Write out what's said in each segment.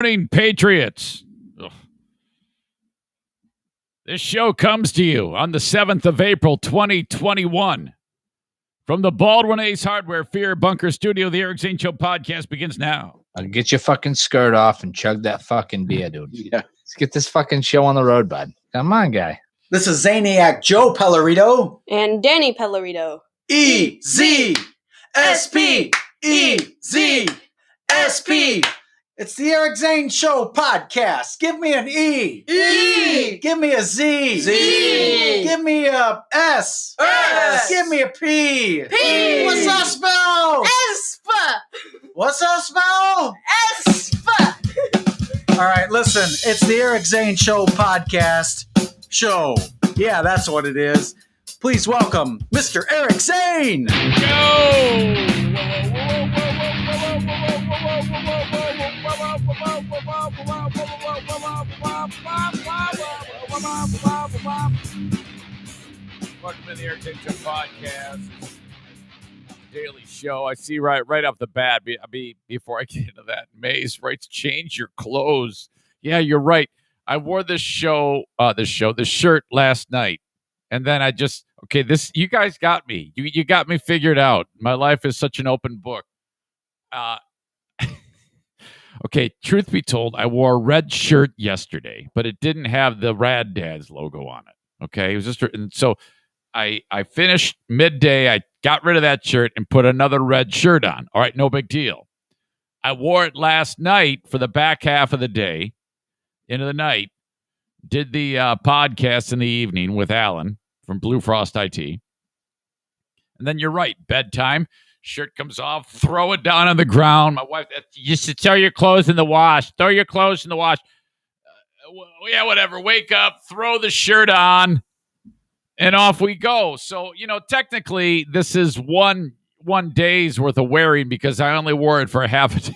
Morning, Patriots. Ugh. This show comes to you on the 7th of April, 2021. From the Baldwin Ace Hardware Fear Bunker Studio, the Eric Zane Show podcast begins now. I'll get your fucking skirt off and chug that fucking beer, dude. Yeah. Let's get this fucking show on the road, bud. Come on, guy. This is Zaniac Joe Pellerito. And Danny Pellerito. E-Z-S-P-E-Z-S-P. It's the Eric Zane Show podcast. Give me an E. E. Give me a Z. Z. Give me a S. S. Give me a P. P. What's that spell? Espa. What's that spell? Espa. All right, listen. It's the Eric Zane Show podcast show. Yeah, that's what it is. Please welcome Mr. Eric Zane. Go! Welcome to the Eric Zane Show podcast. Daily show. I see right off the bat, before I get into that, Maze writes, change your clothes. Yeah, you're right. I wore this shirt last night. And then you guys got me. You got me figured out. My life is such an open book. Okay, truth be told, I wore a red shirt yesterday, but it didn't have the Rad Dads logo on it. Okay, it was just, and so I finished midday. I got rid of that shirt and put another red shirt on. All right, no big deal. I wore it last night for the back half of the day, into the night. Did the podcast in the evening with Alan from Blue Frost IT. And then you're right, bedtime. Shirt comes off, throw it down on the ground. My wife, you should throw your clothes in the wash. Throw your clothes in the wash. Yeah, whatever. Wake up, throw the shirt on, and off we go. So, technically, this is one day's worth of wearing because I only wore it for half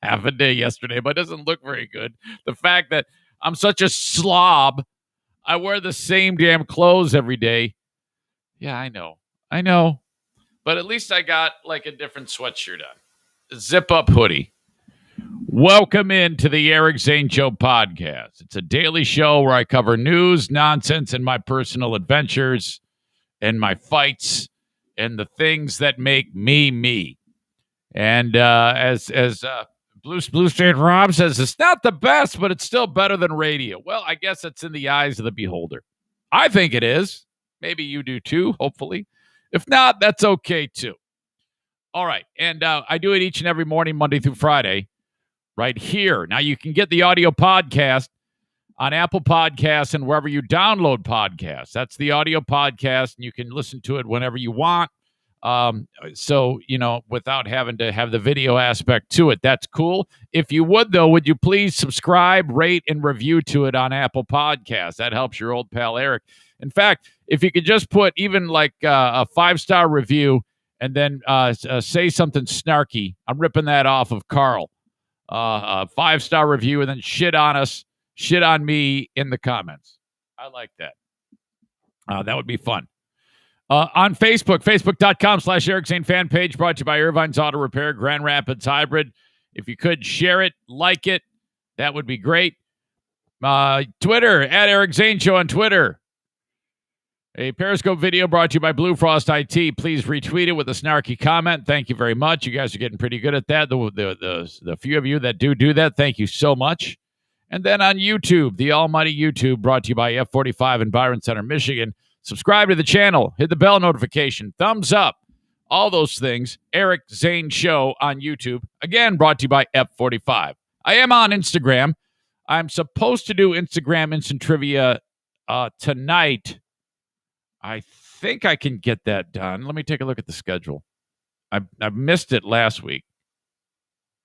a day yesterday, but it doesn't look very good. The fact that I'm such a slob, I wear the same damn clothes every day. Yeah, I know. But at least I got like a different sweatshirt on. A zip-up hoodie. Welcome into the Eric Zane Show podcast. It's a daily show where I cover news, nonsense, and my personal adventures and my fights and the things that make me me. And as Blue State Rob says, it's not the best, but it's still better than radio. Well, I guess it's in the eyes of the beholder. I think it is. Maybe you do too, hopefully. If not, that's okay too. All right. And I do it each and every morning, Monday through Friday, right here. Now, you can get the audio podcast on Apple Podcasts and wherever you download podcasts. That's the audio podcast, and you can listen to it whenever you want. So, without having to have the video aspect to it, that's cool. If you would, though, would you please subscribe, rate, and review to it on Apple Podcasts? That helps your old pal Eric. In fact, if you could just put even like a 5-star review and then say something snarky, I'm ripping that off of Carl. A 5-star review and then shit on me in the comments. I like that. That would be fun. On Facebook, facebook.com/Eric Zane fan page, brought to you by Irvine's Auto Repair, Grand Rapids Hybrid. If you could share it, like it, that would be great. Twitter, at Eric Zane Show on Twitter. A Periscope video brought to you by Blue Frost IT. Please retweet it with a snarky comment. Thank you very much. You guys are getting pretty good at that. The few of you that do that, thank you so much. And then on YouTube, the almighty YouTube, brought to you by F45 in Byron Center, Michigan. Subscribe to the channel. Hit the bell notification. Thumbs up. All those things. Eric Zane Show on YouTube. Again, brought to you by F45. I am on Instagram. I'm supposed to do Instagram Instant Trivia tonight. I think I can get that done. Let me take a look at the schedule. I missed it last week.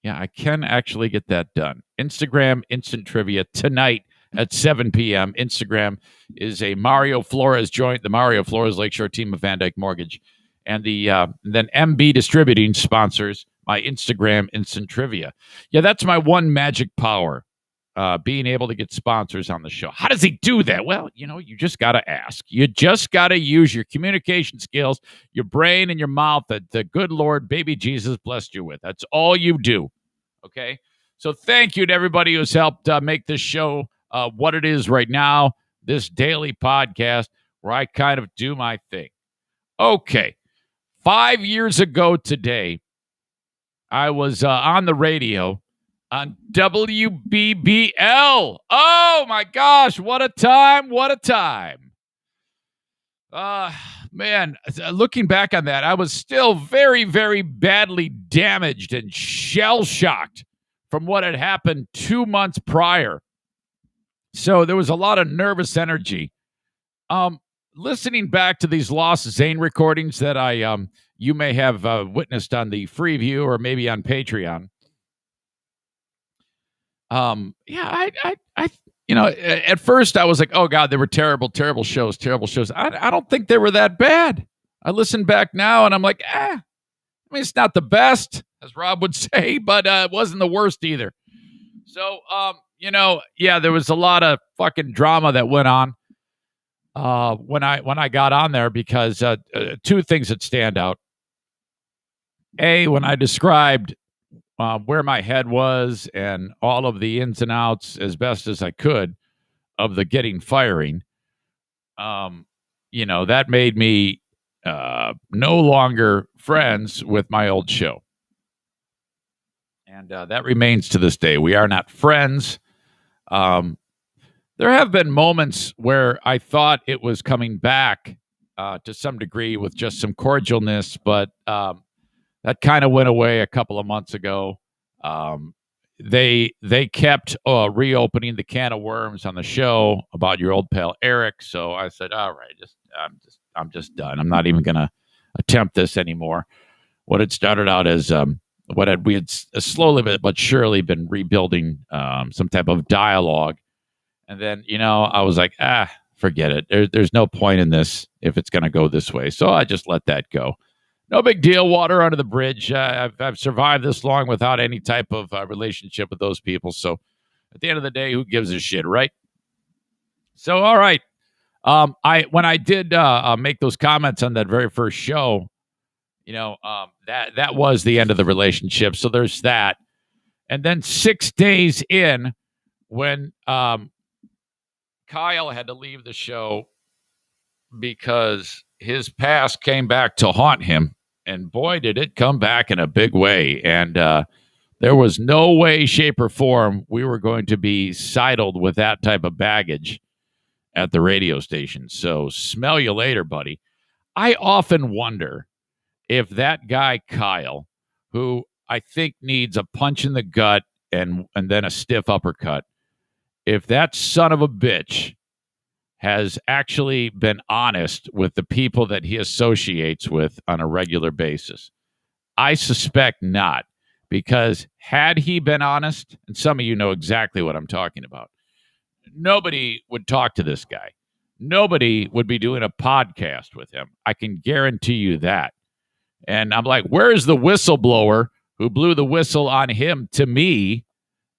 Yeah, I can actually get that done. Instagram Instant Trivia tonight at 7 p.m. Instagram is a Mario Flores joint, the Mario Flores Lakeshore team of Van Dyke Mortgage. And then MB Distributing sponsors my Instagram Instant Trivia. Yeah, that's my one magic power. Being able to get sponsors on the show. How does he do that? Well, you just got to ask. You just got to use your communication skills, your brain and your mouth that the good Lord, baby Jesus, blessed you with. That's all you do. Okay? So thank you to everybody who's helped make this show what it is right now, this daily podcast where I kind of do my thing. Okay. 5 years ago today, I was on the radio on WBBL. Oh, my gosh. What a time. What a time. Man, looking back on that, I was still very, very badly damaged and shell-shocked from what had happened 2 months prior. So there was a lot of nervous energy. Listening back to these lost Zane recordings that you may have witnessed on the Freeview or maybe on Patreon. At first I was like, oh God, they were terrible shows. I don't think they were that bad. I listen back now and I'm like, I mean, it's not the best, as Rob would say, but it wasn't the worst either. So, there was a lot of fucking drama that went on when I got on there because two things that stand out. A, when I described where my head was and all of the ins and outs as best as I could of the getting firing, that made me no longer friends with my old show. And that remains to this day. We are not friends. There have been moments where I thought it was coming back to some degree with just some cordialness, but that kind of went away a couple of months ago. They kept reopening the can of worms on the show about your old pal Eric. So I said, all right, I'm just done. I'm not even going to attempt this anymore. What had started out as we had slowly but surely been rebuilding some type of dialogue. And then, I was like, forget it. There's no point in this if it's going to go this way. So I just let that go. No big deal. Water under the bridge. I've survived this long without any type of relationship with those people. So at the end of the day, who gives a shit, right? So, all right. When I did make those comments on that very first show, that was the end of the relationship. So there's that. And then 6 days in, when Kyle had to leave the show because his past came back to haunt him. And boy, did it come back in a big way. And there was no way, shape, or form we were going to be saddled with that type of baggage at the radio station. So smell you later, buddy. I often wonder if that guy, Kyle, who I think needs a punch in the gut and then a stiff uppercut, if that son of a bitch has actually been honest with the people that he associates with on a regular basis. I suspect not, because had he been honest, and some of you know exactly what I'm talking about, nobody would talk to this guy. Nobody would be doing a podcast with him. I can guarantee you that. And I'm like, where is the whistleblower who blew the whistle on him to me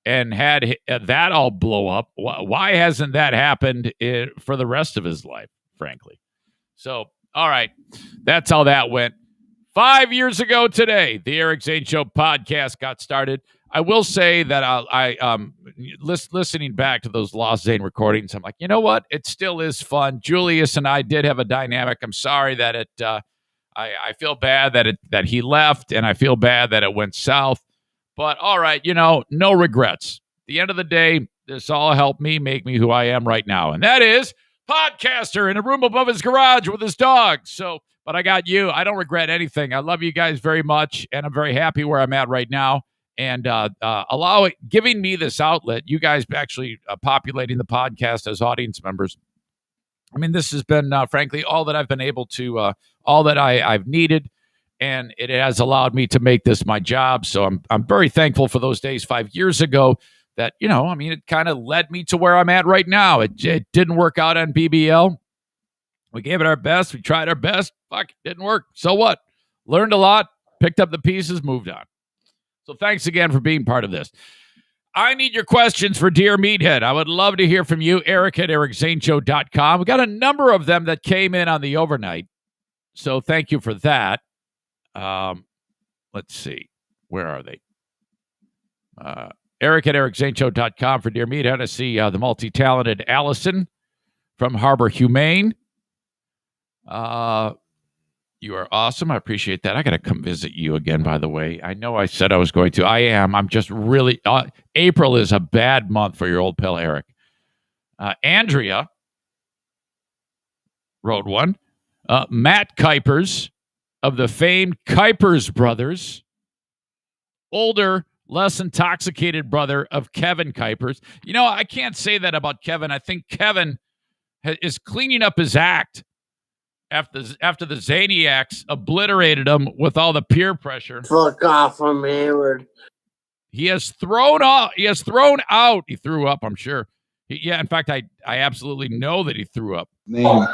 and had that all blow up? Why hasn't that happened for the rest of his life, frankly? So, all right, that's how that went. 5 years ago today, the Eric Zane Show podcast got started. I will say that listening back to those lost Zane recordings, I'm like, you know what? It still is fun. Julius and I did have a dynamic. I'm sorry that I feel bad that he left, and I feel bad that it went south. But all right, no regrets. At the end of the day, this all helped me make me who I am right now. And that is podcaster in a room above his garage with his dog. So, but I got you. I don't regret anything. I love you guys very much, and I'm very happy where I'm at right now. And giving me this outlet, you guys actually populating the podcast as audience members. I mean, this has been, frankly, all that I've been able to, all that I've needed. And it has allowed me to make this my job. So I'm very thankful for those days 5 years ago that, it kind of led me to where I'm at right now. It didn't work out on BBL. We gave it our best. We tried our best. Fuck, it didn't work. So what? Learned a lot, picked up the pieces, moved on. So thanks again for being part of this. I need your questions for Dear Meathead. I would love to hear from you, Eric at ericzaneshow.com. We got a number of them that came in on the overnight. So thank you for that. Let's see. Where are they? Eric at ericzaneshow.com for Dear Meathead. I see the multi-talented Allison from Harbor Humane. You are awesome. I appreciate that. I got to come visit you again, by the way. I know I said I was going to. I am. I'm just really... April is a bad month for your old pal, Eric. Andrea wrote one. Matt Kuipers of the famed Kuipers brothers. Older, less intoxicated brother of Kevin Kuipers. You know, I can't say that about Kevin. I think Kevin is cleaning up his act after the Zaniacs obliterated him with all the peer pressure. Fuck off, I'm hammered. He has thrown out. He threw up, I'm sure. In fact, I absolutely know that he threw up. Name.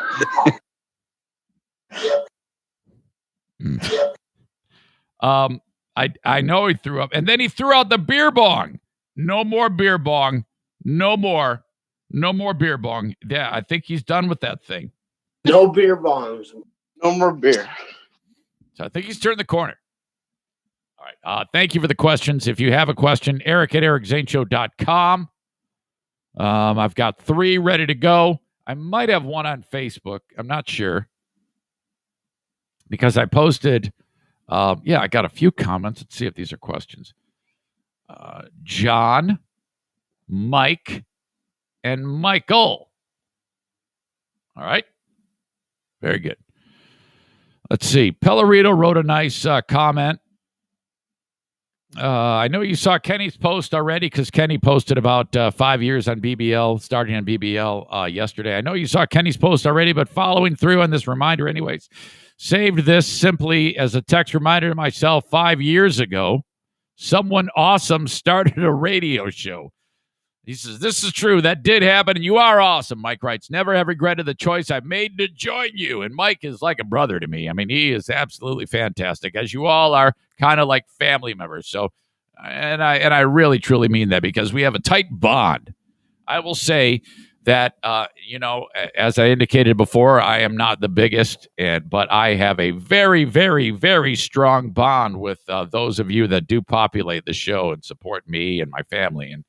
I know he threw up. And then he threw out the beer bong. No more beer bong. No more beer bong. Yeah, I think he's done with that thing. No beer bombs. No more beer. So I think he's turned the corner. All right. Thank you for the questions. If you have a question, Eric at ericzaneshow.com. I've got 3 ready to go. I might have one on Facebook. I'm not sure. Because I posted, I got a few comments. Let's see if these are questions. John, Mike, and Michael. All right. Very good. Let's see. Pellerito wrote a nice comment. I know you saw Kenny's post already because Kenny posted about 5 years on BBL, starting on BBL yesterday. I know you saw Kenny's post already, but following through on this reminder anyways. Saved this simply as a text reminder to myself 5 years ago. Someone awesome started a radio show. He says, this is true. That did happen, and you are awesome. Mike writes, never have regretted the choice I made to join you. And Mike is like a brother to me. I mean, he is absolutely fantastic, as you all are kind of like family members. So, and I really, truly mean that because we have a tight bond. I will say that, as I indicated before, I am not the biggest, but I have a very, very, very strong bond with those of you that do populate the show and support me and my family. And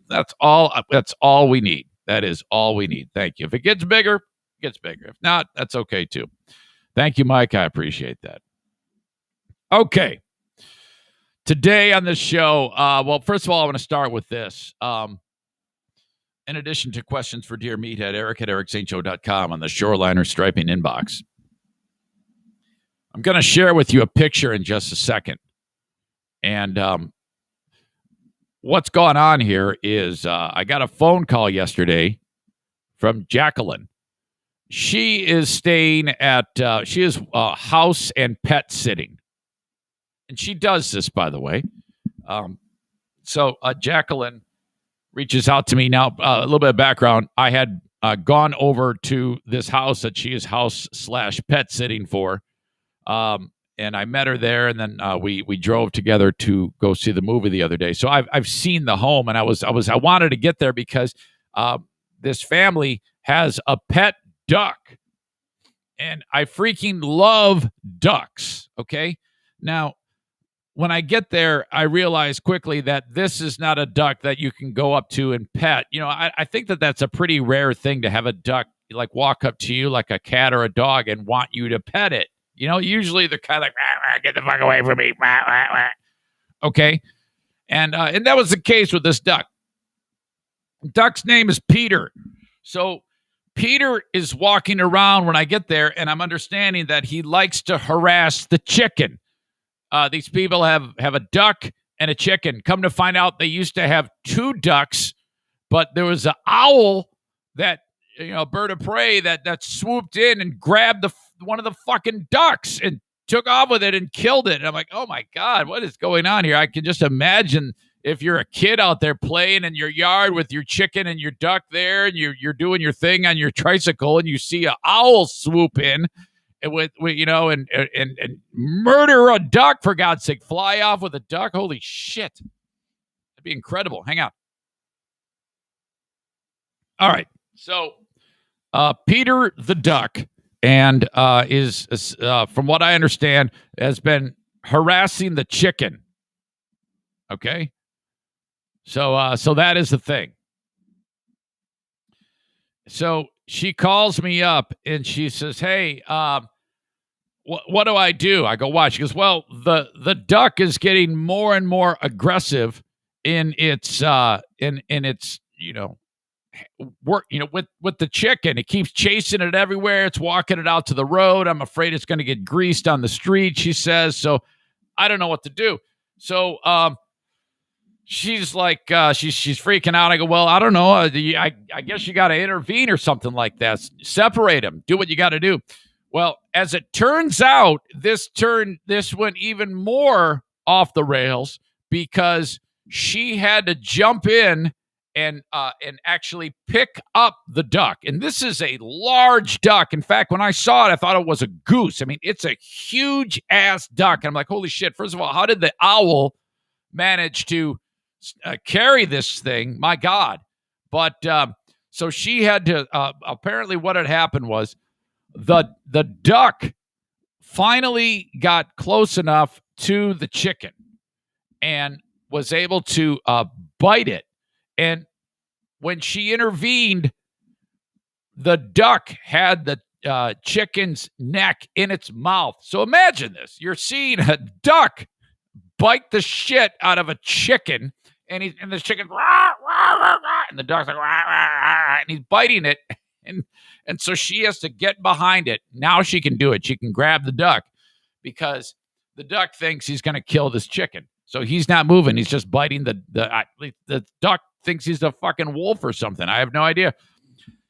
that's all we need. That is all we need. Thank you. If it gets bigger, it gets bigger. If not, that's okay too. Thank you, Mike. I appreciate that. Okay. Today on this show, first of all, I want to start with this. In addition to questions for Dear Meathead, Eric at ericzaneshow.com on the Shoreliner Striping inbox, I'm going to share with you a picture in just a second. And what's going on here is I got a phone call yesterday from Jacqueline. She is staying at, she is house and pet sitting. And she does this, by the way. So Jacqueline reaches out to me. Now, a little bit of background. I had gone over to this house that she is house/pet sitting for. And I met her there, and then we drove together to go see the movie the other day. So I've seen the home, and I wanted to get there because this family has a pet duck, and I freaking love ducks. Okay, now when I get there, I realize quickly that this is not a duck that you can go up to and pet. I think that that's a pretty rare thing to have a duck like walk up to you like a cat or a dog and want you to pet it. Usually they're kind of like, rah, rah, get the fuck away from me. Rah, rah, rah. Okay. And that was the case with this duck. Duck's name is Peter. So Peter is walking around when I get there, and I'm understanding that he likes to harass the chicken. These people have a duck and a chicken. Come to find out, they used to have 2 ducks, but there was an owl that, bird of prey that swooped in and grabbed one of the fucking ducks and took off with it and killed it. And I'm like, oh my God, what is going on here? I can just imagine if you're a kid out there playing in your yard with your chicken and your duck there, and you're doing your thing on your tricycle, and you see an owl swoop in with and murder a duck, for God's sake, fly off with a duck. Holy shit. That'd be incredible. Hang on. All right. So Peter the duck and is from what I understand, has been harassing the chicken. Okay. So that is the thing. So she calls me up and she says, "Hey, what do I do?" I go, "Watch." She goes, "Well, the duck is getting more and more aggressive in its work, with the chicken. It keeps chasing it everywhere. It's walking it out to the road. I'm afraid it's going to get greased on the street," she says. "So I don't know what to do." So she's like, she's freaking out. I go, "Well, I don't know. I guess you got to intervene or something like that. Separate them. Do what you got to do." Well, as it turns out, this went even more off the rails because she had to jump in and actually pick up the duck. And this is a large duck. In fact, when I saw it, I thought it was a goose. I mean, it's a huge ass duck. And I'm like, holy shit. First of all, how did the owl manage to carry this thing? My God. But so she had to, apparently what had happened was the duck finally got close enough to the chicken and was able to bite it. And when she intervened, the duck had the chicken's neck in its mouth. So imagine this. You're seeing a duck bite the shit out of a chicken, and the chicken, rah, rah, rah, rah, and the duck's like, rah, rah, rah, and he's biting it. And so she has to get behind it. Now she can do it. She can grab the duck because the duck thinks he's going to kill this chicken. So he's not moving. He's just biting the duck thinks he's a fucking wolf or something. I have no idea.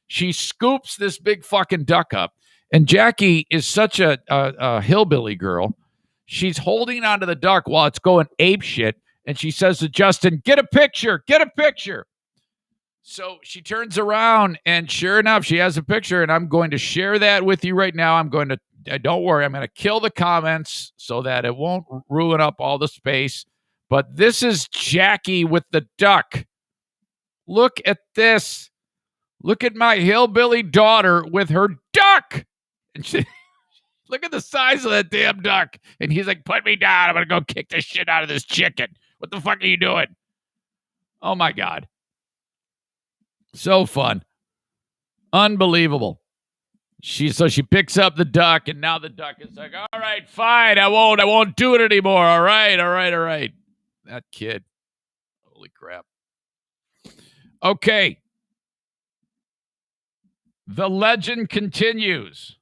She scoops this big fucking duck up. And Jackie is such a hillbilly girl. She's holding onto the duck while it's going ape shit. And she says to Justin, get a picture. So she turns around and sure enough, she has a picture. And I'm going to share that with you right now. Don't worry. I'm going to kill the comments so that it won't ruin up all the space. But this is Jackie with the duck. Look at this. Look at my hillbilly daughter with her duck. And look at the size of that damn duck. And he's like, put me down. I'm going to go kick the shit out of this chicken. What the fuck are you doing? Oh, my God. So fun. Unbelievable. She picks up the duck, and now the duck is like, all right, fine. I won't do it anymore. All right. That kid. Holy crap. Okay. The legend continues.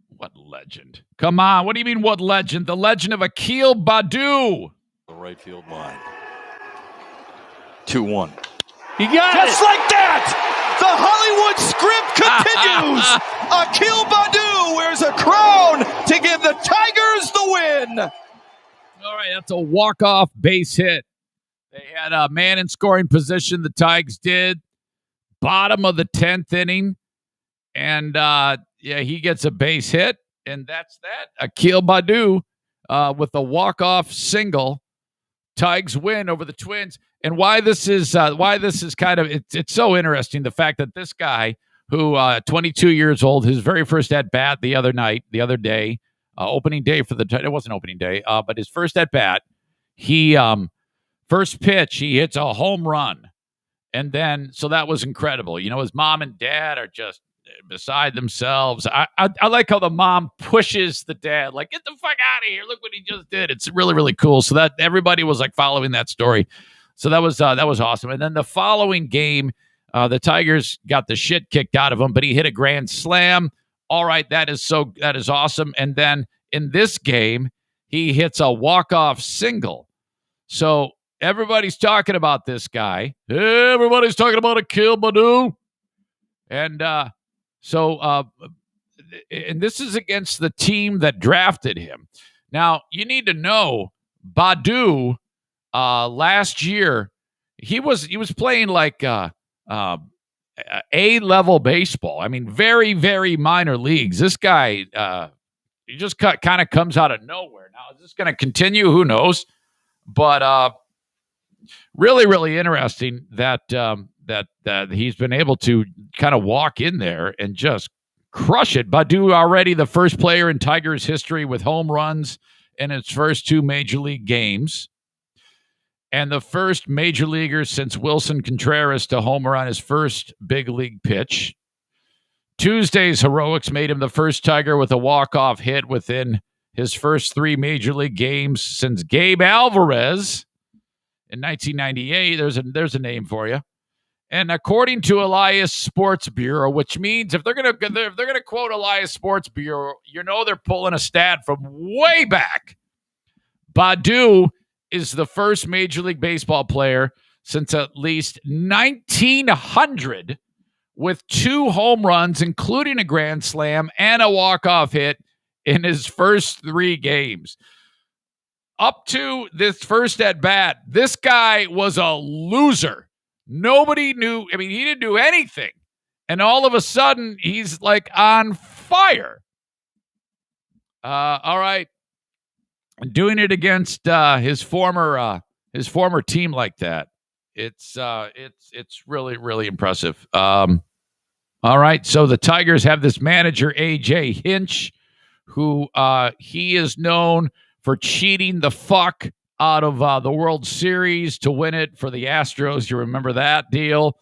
What legend? Come on. What do you mean, what legend? The legend of Akil Baddoo. The right field line. 2-1. He got just it. Like that. The Hollywood script continues. Akil Baddoo wears a crown to give the Tigers the win. All right, that's a walk-off base hit. They had a man in scoring position. The Tigers did. Bottom of the 10th inning. And, he gets a base hit. And that's that. Akil Baddoo with a walk-off single. Tigers win over the Twins. And why this is kind of, it's so interesting, the fact that this guy who 22 years old, his very first at bat the other day, opening day for it wasn't opening day, but his first at bat, he first pitch, he hits a home run. And then, so that was incredible. His mom and dad are just beside themselves. I like how the mom pushes the dad, like, get the fuck out of here. Look what he just did. It's really, really cool. So that everybody was like following that story. So that was awesome. And then the following game, the Tigers got the shit kicked out of him, but he hit a grand slam. All right, that is awesome. And then in this game, he hits a walk-off single. So everybody's talking about this guy. Everybody's talking about Akil Baddoo. And and this is against the team that drafted him. Now, you need to know, Baddoo, last year, he was playing like A-level baseball. I mean, very, very minor leagues. This guy, he just kind of comes out of nowhere. Now, is this going to continue? Who knows? But really, really interesting that he's been able to kind of walk in there and just crush it. Baddoo already the first player in Tigers history with home runs in its first two major league games. and the first major leaguer since Wilson Contreras to homer on his first big league pitch. Tuesday's heroics made him the first Tiger with a walk-off hit within his first 3 major league games since Gabe Alvarez in 1998. There's a name for you. And according to Elias Sports Bureau, which means if they're gonna quote Elias Sports Bureau, you know they're pulling a stat from way back. Baddoo is the first Major League Baseball player since at least 1900 with 2 home runs, including a grand slam and a walk-off hit in his first 3 games. Up to this first at-bat, this guy was a loser. Nobody knew. I mean, he didn't do anything. And all of a sudden, he's like on fire. All right. Doing it against his former team like that. It's really, really impressive. All right. So the Tigers have this manager, AJ Hinch, who he is known for cheating the fuck out of the World Series to win it for the Astros. You remember that deal?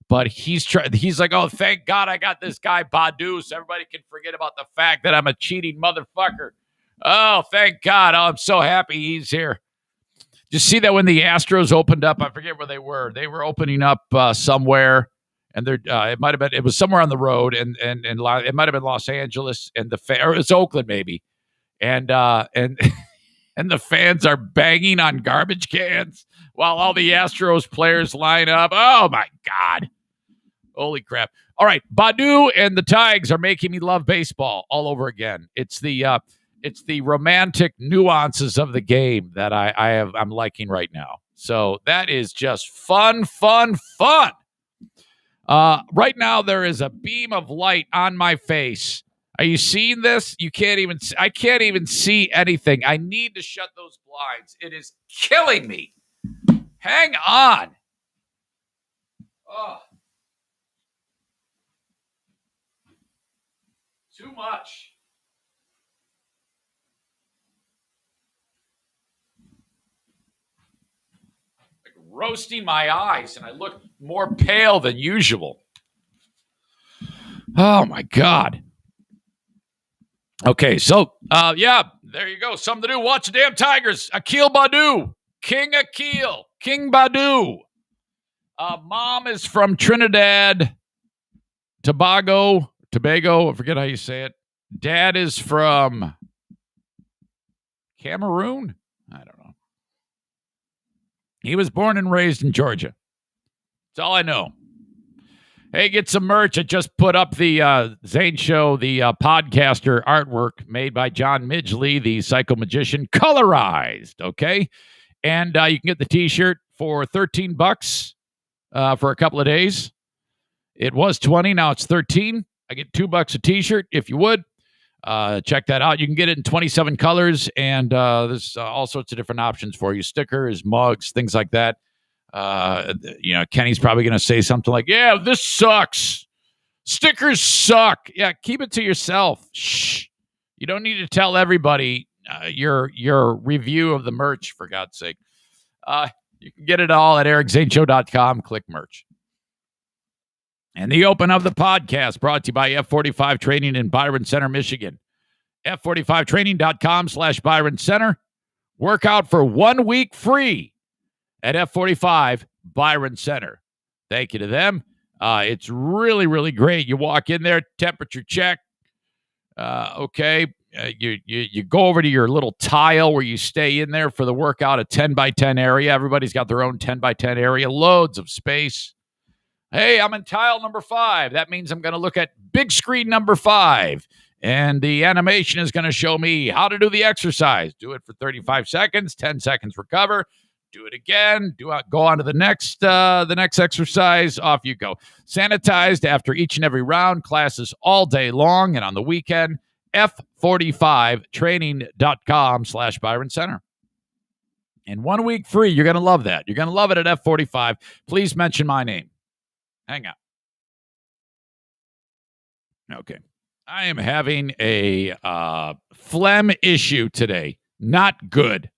But he's like, oh, thank God I got this guy Baddoo, so everybody can forget about the fact that I'm a cheating motherfucker. Oh, thank God. Oh, I'm so happy he's here. Did you see that when the Astros opened up? I forget where they were. They were opening up somewhere, and it was somewhere on the road, and it might have been Los Angeles, or it was Oakland maybe, and and the fans are banging on garbage cans while all the Astros players line up. Oh, my God. Holy crap. All right. Baddoo and the Tigers are making me love baseball all over again. It's the romantic nuances of the game that I'm liking right now. So that is just fun. Right now, there is a beam of light on my face. Are you seeing this? I can't even see anything. I need to shut those blinds. It is killing me. Hang on. Oh. Too much. Like roasting my eyes, and I look more pale than usual. Oh, my God. Okay, so, there you go. Something to do. Watch the damn Tigers. Akil Baddoo. King Baddoo. Mom is from Trinidad, Tobago. I forget how you say it. Dad is from Cameroon? I don't know. He was born and raised in Georgia. That's all I know. Hey, get some merch. I just put up the Zane Show, the podcaster artwork made by John Midgley, the Psycho Magician, colorized, okay? And you can get the T-shirt for $13 for a couple of days. It was $20, now it's $13. I get $2 a T-shirt if you would. Check that out. You can get it in 27 colors, and there's all sorts of different options for you. Stickers, mugs, things like that. Kenny's probably going to say something like, yeah, this sucks. Stickers suck. Yeah, keep it to yourself. Shh. You don't need to tell everybody your review of the merch, for God's sake. You can get it all at ericzaneshow.com. Click merch. And the open of the podcast brought to you by F45 Training in Byron Center, Michigan. F45training.com/Byron Center. Work out for 1 week free at F45 Byron Center. Thank you to them. It's really, really great. You walk in there, temperature check. Okay. You go over to your little tile where you stay in there for the workout, a 10x10 area. Everybody's got their own 10x10 area, loads of space. Hey, I'm in tile number 5. That means I'm going to look at big screen number 5. And the animation is going to show me how to do the exercise. Do it for 35 seconds, 10 seconds recover. Do it again. Go on to the next exercise. Off you go. Sanitized after each and every round. Classes all day long and on the weekend. F45training.com/Byron Center. And 1 week free. You're going to love that. You're going to love it at F45. Please mention my name. Hang on. Okay. I am having a phlegm issue today. Not good.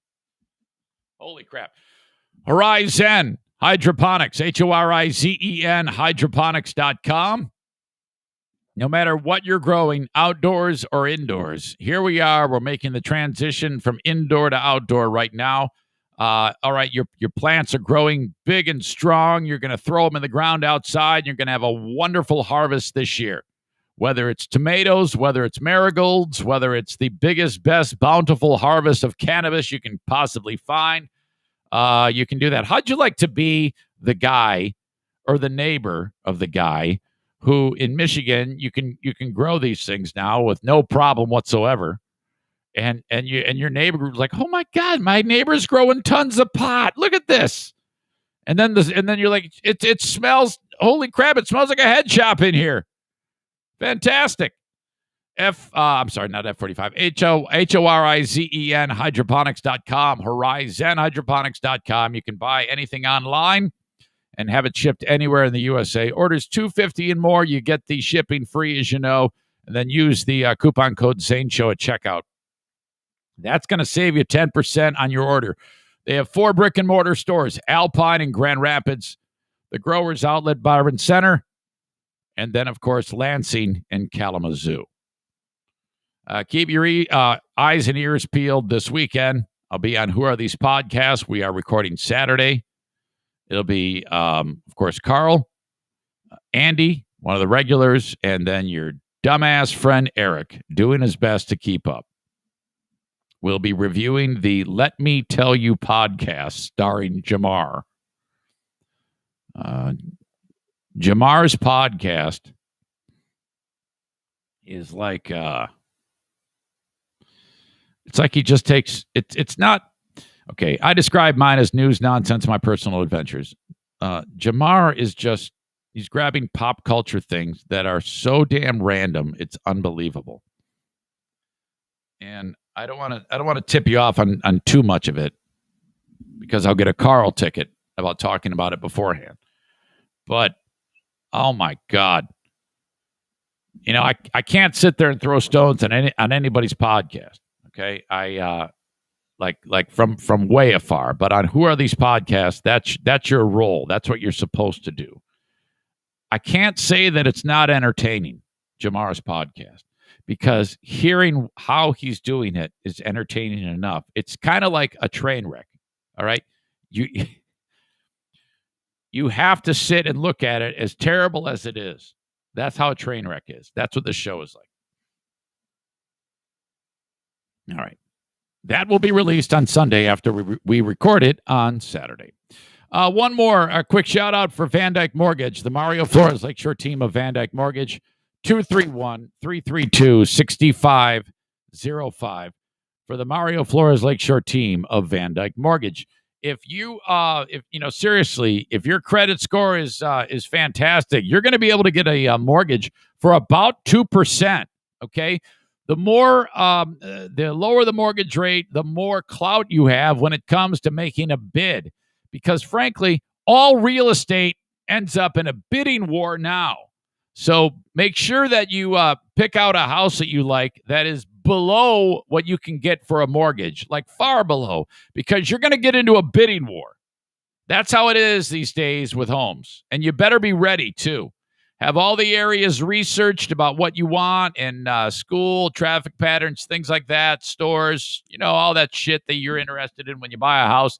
Holy crap. Horizon Hydroponics, Horizen, hydroponics.com. No matter what you're growing, outdoors or indoors, here we are. We're making the transition from indoor to outdoor right now. All right, your plants are growing big and strong. You're going to throw them in the ground outside. You're going to have a wonderful harvest this year. Whether it's tomatoes, whether it's marigolds, whether it's the biggest, best, bountiful harvest of cannabis you can possibly find, you can do that. How'd you like to be the guy or the neighbor of the guy who in Michigan you can grow these things now with no problem whatsoever, and your neighbor was like, oh my God, my neighbor's growing tons of pot. Look at this, and then you're like, it smells, holy crap, it smells like a head shop in here. Fantastic. I'm sorry, not F45. Horizen hydroponics.com. Horizon hydroponics.com. You can buy anything online and have it shipped anywhere in the USA. Orders $250 and more, you get the shipping free, as you know, and then use the coupon code Zane Show at checkout. That's going to save you 10% on your order. They have 4 brick and mortar stores: Alpine and Grand Rapids, the Growers Outlet, Byron Center, and then, of course, Lansing and Kalamazoo. Keep your eyes and ears peeled this weekend. I'll be on Who Are These Podcasts. We are recording Saturday. It'll be, of course, Carl, Andy, one of the regulars, and then your dumbass friend Eric, doing his best to keep up. We'll be reviewing the Let Me Tell You podcast starring Jamar. Jamar's podcast is like, it's like he just takes, it's not, okay, I describe mine as news, nonsense, my personal adventures. Jamar is just, he's grabbing pop culture things that are so damn random, it's unbelievable. And I don't want to tip you off on too much of it, because I'll get a Carl ticket about talking about it beforehand. But oh my God, you know, I can't sit there and throw stones on anybody's podcast. Okay, I like from way afar. But on Who Are These Podcasts, that's your role. That's what you're supposed to do. I can't say that it's not entertaining, Jamar's podcast, because hearing how he's doing it is entertaining enough. It's kind of like a train wreck. All right, you have to sit and look at it, as terrible as it is. That's how a train wreck is. That's what the show is like. All right. That will be released on Sunday after we record it on Saturday. One more quick shout out for Van Dyke Mortgage, the Mario Flores Lakeshore team of Van Dyke Mortgage, 231-332-6505 for the Mario Flores Lakeshore team of Van Dyke Mortgage. If you seriously, if your credit score is fantastic, you're going to be able to get a mortgage for about 2%. Okay. The lower the mortgage rate, the more clout you have when it comes to making a bid. Because frankly, all real estate ends up in a bidding war now. So make sure that you pick out a house that you like that is below what you can get for a mortgage, like far below, because you're going to get into a bidding war. That's how it is these days with homes. And you better be ready, too. Have all the areas researched about what you want, and school, traffic patterns, things like that, stores, all that shit that you're interested in when you buy a house.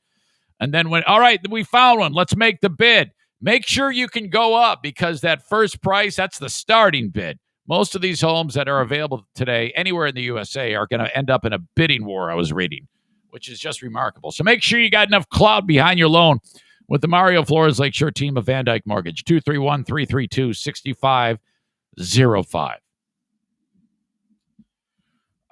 And then all right, we found one. Let's make the bid. Make sure you can go up, because that first price, that's the starting bid. Most of these homes that are available today anywhere in the USA are going to end up in a bidding war, I was reading, which is just remarkable. So make sure you got enough clout behind your loan with the Mario Flores Lakeshore team of Van Dyke Mortgage, 231-332-6505.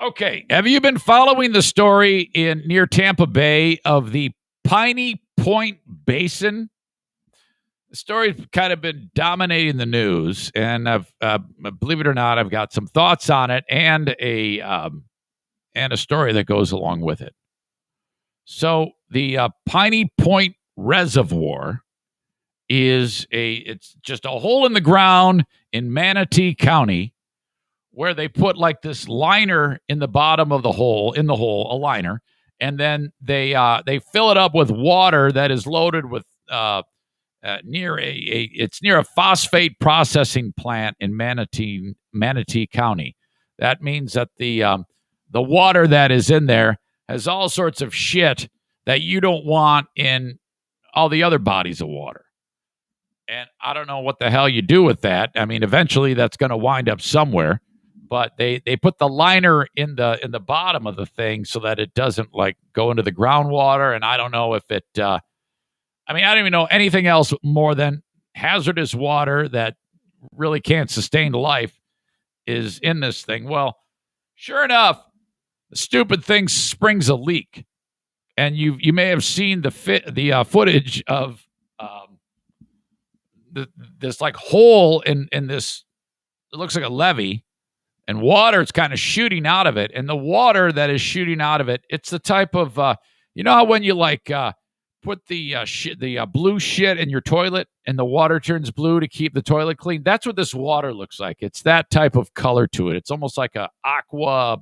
Okay, have you been following the story near Tampa Bay of the Piney Point Basin? The story's kind of been dominating the news, and I've, believe it or not, I've got some thoughts on it and a story that goes along with it. So the Piney Point Reservoir it's just a hole in the ground in Manatee County, where they put like this liner in the bottom of the hole, a liner, and then they fill it up with water that is loaded with near it's near a phosphate processing plant in Manatee County. That means that the water that is in there has all sorts of shit that you don't want in all the other bodies of water. And I don't know what the hell you do with that. I mean, eventually that's going to wind up somewhere. But they put the liner in the bottom of the thing so that it doesn't like go into the groundwater. And I don't know if it. I don't even know anything else more than hazardous water that really can't sustain life is in this thing. Well, sure enough, the stupid thing springs a leak, and you may have seen the footage of this like hole in this. It looks like a levee. And water is kind of shooting out of it. And the water that is shooting out of it, it's the type of, you know how when you like put the blue shit in your toilet and the water turns blue to keep the toilet clean? That's what this water looks like. It's that type of color to it. It's almost like a aqua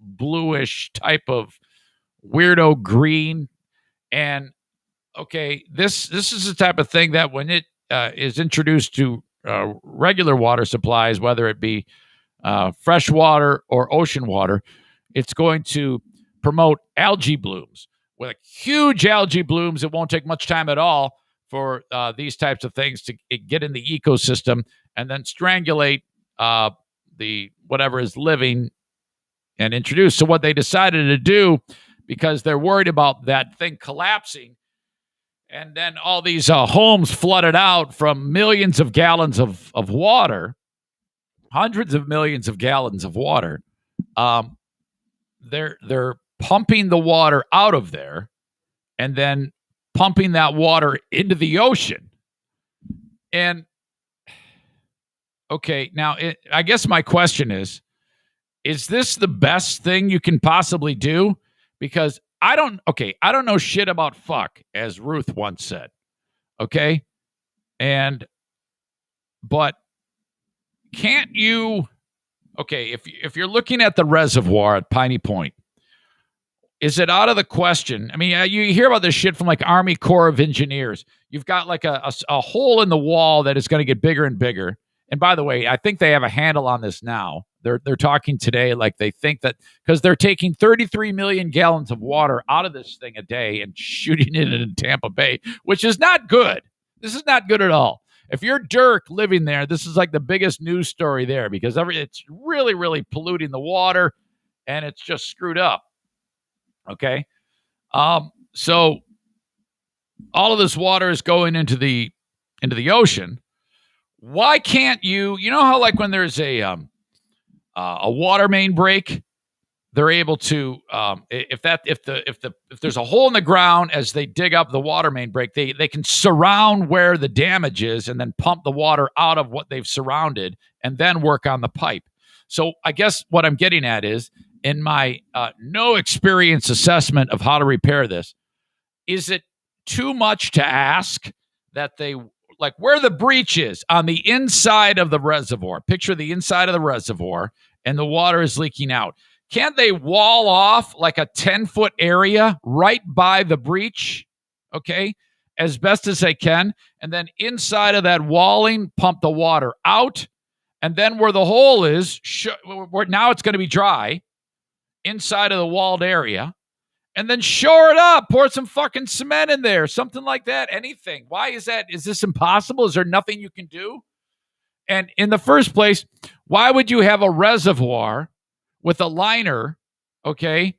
bluish type of weirdo green. And okay, this is the type of thing that when it is introduced to regular water supplies, whether it be fresh water or ocean water, it's going to promote algae blooms. With huge algae blooms, it won't take much time at all for these types of things to get in the ecosystem and then strangulate the whatever is living and introduce. So what they decided to do, because they're worried about that thing collapsing, and then all these homes flooded out from millions of gallons of water, hundreds of millions of gallons of water. They're pumping the water out of there and then pumping that water into the ocean. And okay, now I guess my question is this the best thing you can possibly do? Because I don't know shit about fuck, as Ruth once said. Okay? But can't you, okay, if you're looking at the reservoir at Piney Point, is it out of the question? I mean, you hear about this shit from like Army Corps of Engineers. You've got like a hole in the wall that is going to get bigger and bigger. And by the way, I think they have a handle on this now. They're talking today like they think that because they're taking 33 million gallons of water out of this thing a day and shooting it in Tampa Bay, which is not good. This is not good at all. If you're Dirk living there, this is like the biggest news story there because it's really, really polluting the water and it's just screwed up. Okay. So all of this water is going into the ocean. Why can't you know how like when there's a water main break, they're able to if there's a hole in the ground as they dig up the water main break, they can surround where the damage is and then pump the water out of what they've surrounded and then work on the pipe. So I guess what I'm getting at is in my no experience assessment of how to repair this, is it too much to ask that they like where the breach is on the inside of the reservoir? Picture the inside of the reservoir and the water is leaking out. Can't they wall off like a 10-foot area right by the breach? Okay, as best as they can. And then inside of that walling, pump the water out. And then where the hole is, where now it's going to be dry, inside of the walled area. And then shore it up. Pour some fucking cement in there. Something like that. Anything. Why is that? Is this impossible? Is there nothing you can do? And in the first place, why would you have a reservoir with a liner, okay,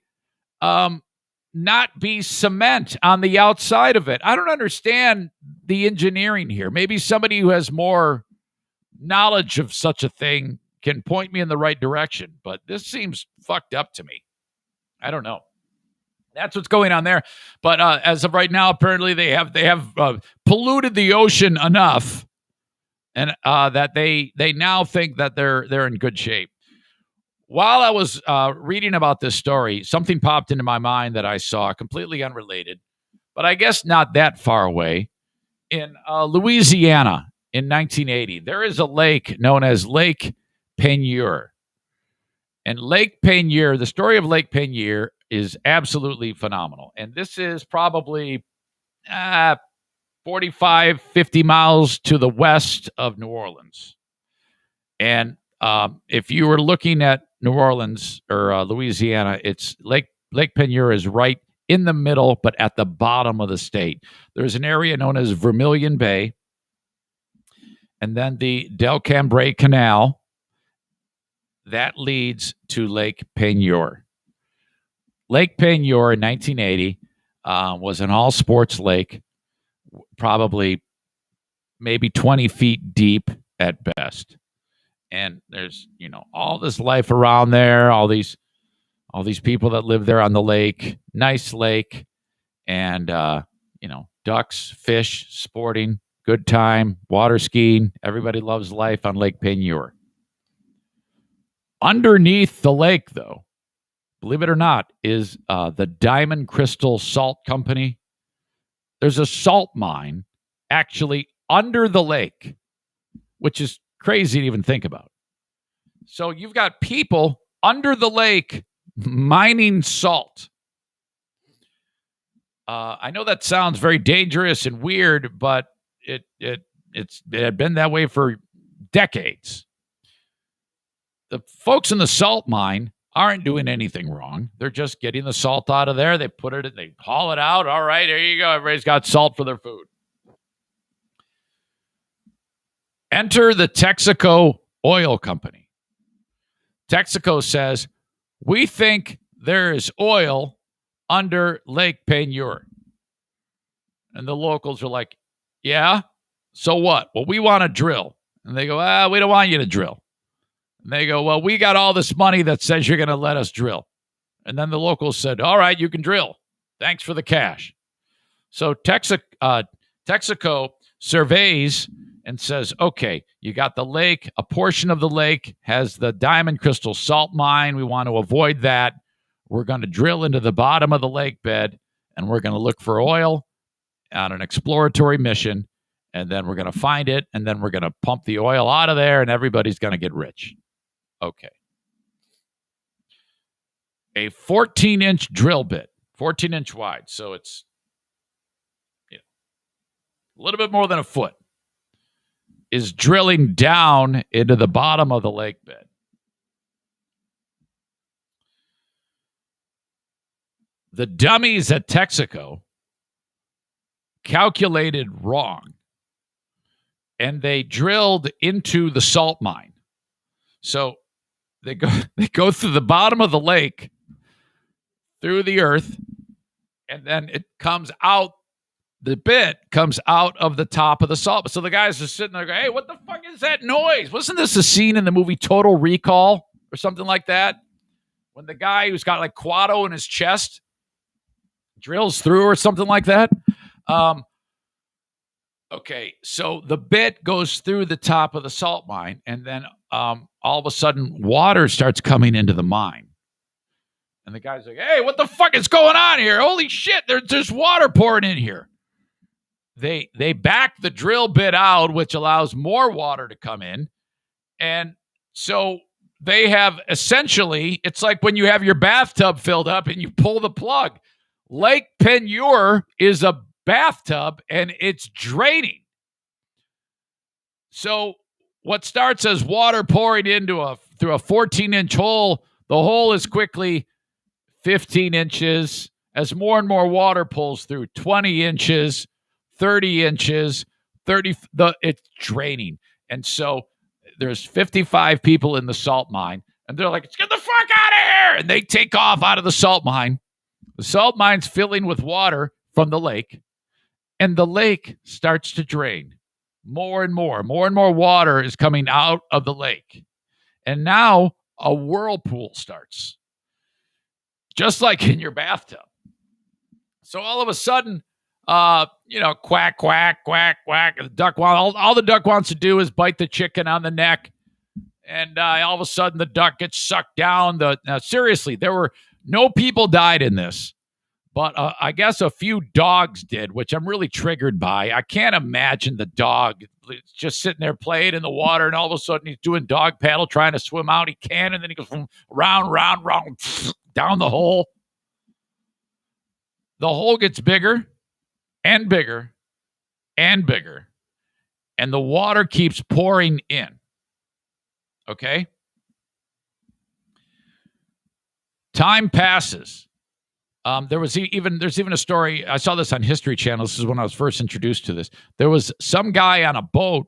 not be cement on the outside of it? I don't understand the engineering here. Maybe somebody who has more knowledge of such a thing can point me in the right direction. But this seems fucked up to me. I don't know. That's what's going on there. But as of right now, apparently they have polluted the ocean enough, and that they now think that they're in good shape. While I was reading about this story, something popped into my mind that I saw, completely unrelated, but I guess not that far away. In Louisiana in 1980, there is a lake known as Lake Peigneur. And Lake Peigneur, the story of Lake Peigneur is absolutely phenomenal. And this is probably 45, 50 miles to the west of New Orleans. And if you were looking at New Orleans or Louisiana, it's Lake Peigneur is right in the middle, but at the bottom of the state. There's an area known as Vermilion Bay, and then the Del Cambrai Canal that leads to Lake Peigneur. Lake Peigneur in 1980 was an all-sports lake, probably maybe 20 feet deep at best. And there's, all this life around there, all these people that live there on the lake, nice lake, and, ducks, fish, sporting, good time, water skiing. Everybody loves life on Lake Peigneur. Underneath the lake, though, believe it or not, is the Diamond Crystal Salt Company. There's a salt mine actually under the lake, which is crazy to even think about. So you've got people under the lake mining salt. I know that sounds very dangerous and weird, but it had been that way for decades. The folks in the salt mine aren't doing anything wrong. They're just getting the salt out of there. They they haul it out. All right, there you go. Everybody's got salt for their food. Enter the Texaco Oil Company. Texaco says, we think there is oil under Lake Peigneur. And the locals are like, yeah, so what? Well, we want to drill. And they go, we don't want you to drill. And they go, well, we got all this money that says you're going to let us drill. And then the locals said, all right, you can drill. Thanks for the cash. So Texaco surveys and says, okay, you got the lake. A portion of the lake has the Diamond Crystal Salt Mine. We want to avoid that. We're going to drill into the bottom of the lake bed, and we're going to look for oil on an exploratory mission, and then we're going to find it, and then we're going to pump the oil out of there, and everybody's going to get rich. Okay. A 14-inch drill bit, 14-inch wide, so it's a little bit more than a foot, is drilling down into the bottom of the lake bed. The dummies at Texaco calculated wrong, and they drilled into the salt mine. So they go through the bottom of the lake, through the earth, and then it comes out. The bit comes out of the top of the salt. So the guys are sitting there going, hey, what the fuck is that noise? Wasn't this a scene in the movie Total Recall or something like that? When the guy who's got like Quado in his chest drills through or something like that? Okay, so the bit goes through the top of the salt mine, and then all of a sudden water starts coming into the mine. And the guy's like, hey, what the fuck is going on here? Holy shit, there's water pouring in here. They back the drill bit out, which allows more water to come in. And so they have essentially, it's like when you have your bathtub filled up and you pull the plug. Lake Peigneur is a bathtub and it's draining. So what starts as water pouring through a 14-inch hole, the hole is quickly 15 inches as more and more water pulls through, 20 inches, 30 inches, it's draining. And so there's 55 people in the salt mine, and they're like, let's get the fuck out of here. And they take off out of the salt mine. The salt mine's filling with water from the lake, and the lake starts to drain. More and more water is coming out of the lake. And now a whirlpool starts, just like in your bathtub. So all of a sudden, quack, quack, quack, quack. All the duck wants to do is bite the chicken on the neck. And all of a sudden, the duck gets sucked down. Now, seriously, there were no people died in this. But I guess a few dogs did, which I'm really triggered by. I can't imagine the dog just sitting there playing in the water, and all of a sudden he's doing dog paddle, trying to swim out. He can, and then he goes round, down the hole. the hole gets bigger and bigger and bigger, and the water keeps pouring in. Okay? Time passes. There's even a story. I saw this on History Channel. This is when I was first introduced to this. There was some guy on a boat,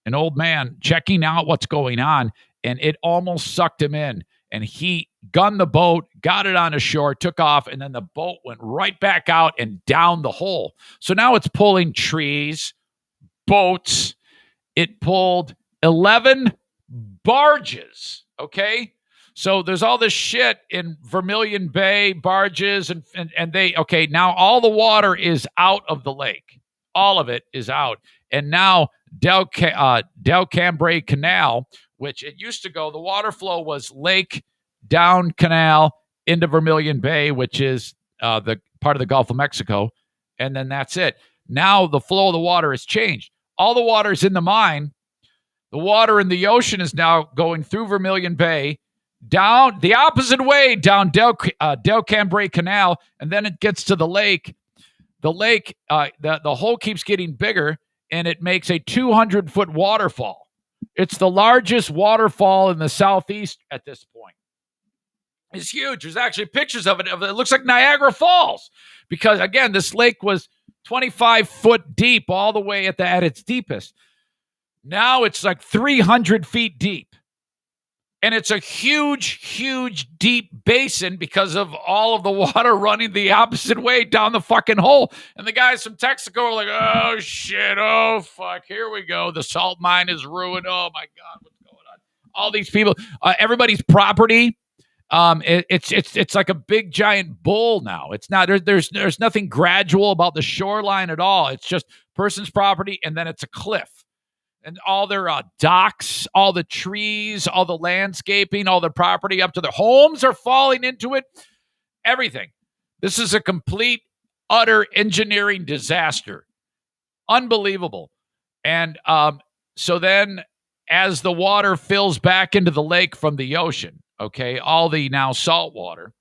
an old man, checking out what's going on, and it almost sucked him in. And he gunned the boat, got it on the shore, took off, and then the boat went right back out and down the hole. So now it's pulling trees, boats. It pulled 11 barges, okay? So there's all this shit in Vermilion Bay, barges, and they, okay, now all the water is out of the lake. All of it is out. And now Del Cambrai Canal, which it used to go, the water flow was lake, down canal, into Vermilion Bay, which is the part of the Gulf of Mexico, and then that's it. Now the flow of the water has changed. All the water is in the mine. The water in the ocean is now going through Vermilion Bay, down the opposite way, down Del Cambrai Canal, and then it gets to the lake. The lake, the hole keeps getting bigger, and it makes a 200-foot waterfall. It's the largest waterfall in the Southeast at this point. It's huge. There's actually pictures of it. It looks like Niagara Falls because, again, this lake was 25 foot deep all the way at its deepest. Now it's like 300 feet deep. And it's a huge, huge, deep basin because of all of the water running the opposite way down the fucking hole. And the guys from Texaco are like, oh, shit, oh, fuck, here we go. The salt mine is ruined. Oh, my God, what's going on? All these people, everybody's property, it's like a big, giant bowl now. It's not, there's nothing gradual about the shoreline at all. It's just person's property, and then it's a cliff. And all their docks, all the trees, all the landscaping, all the property up to their homes are falling into it. Everything. This is a complete, utter engineering disaster. Unbelievable. And so then as the water fills back into the lake from the ocean, okay, all the now salt water,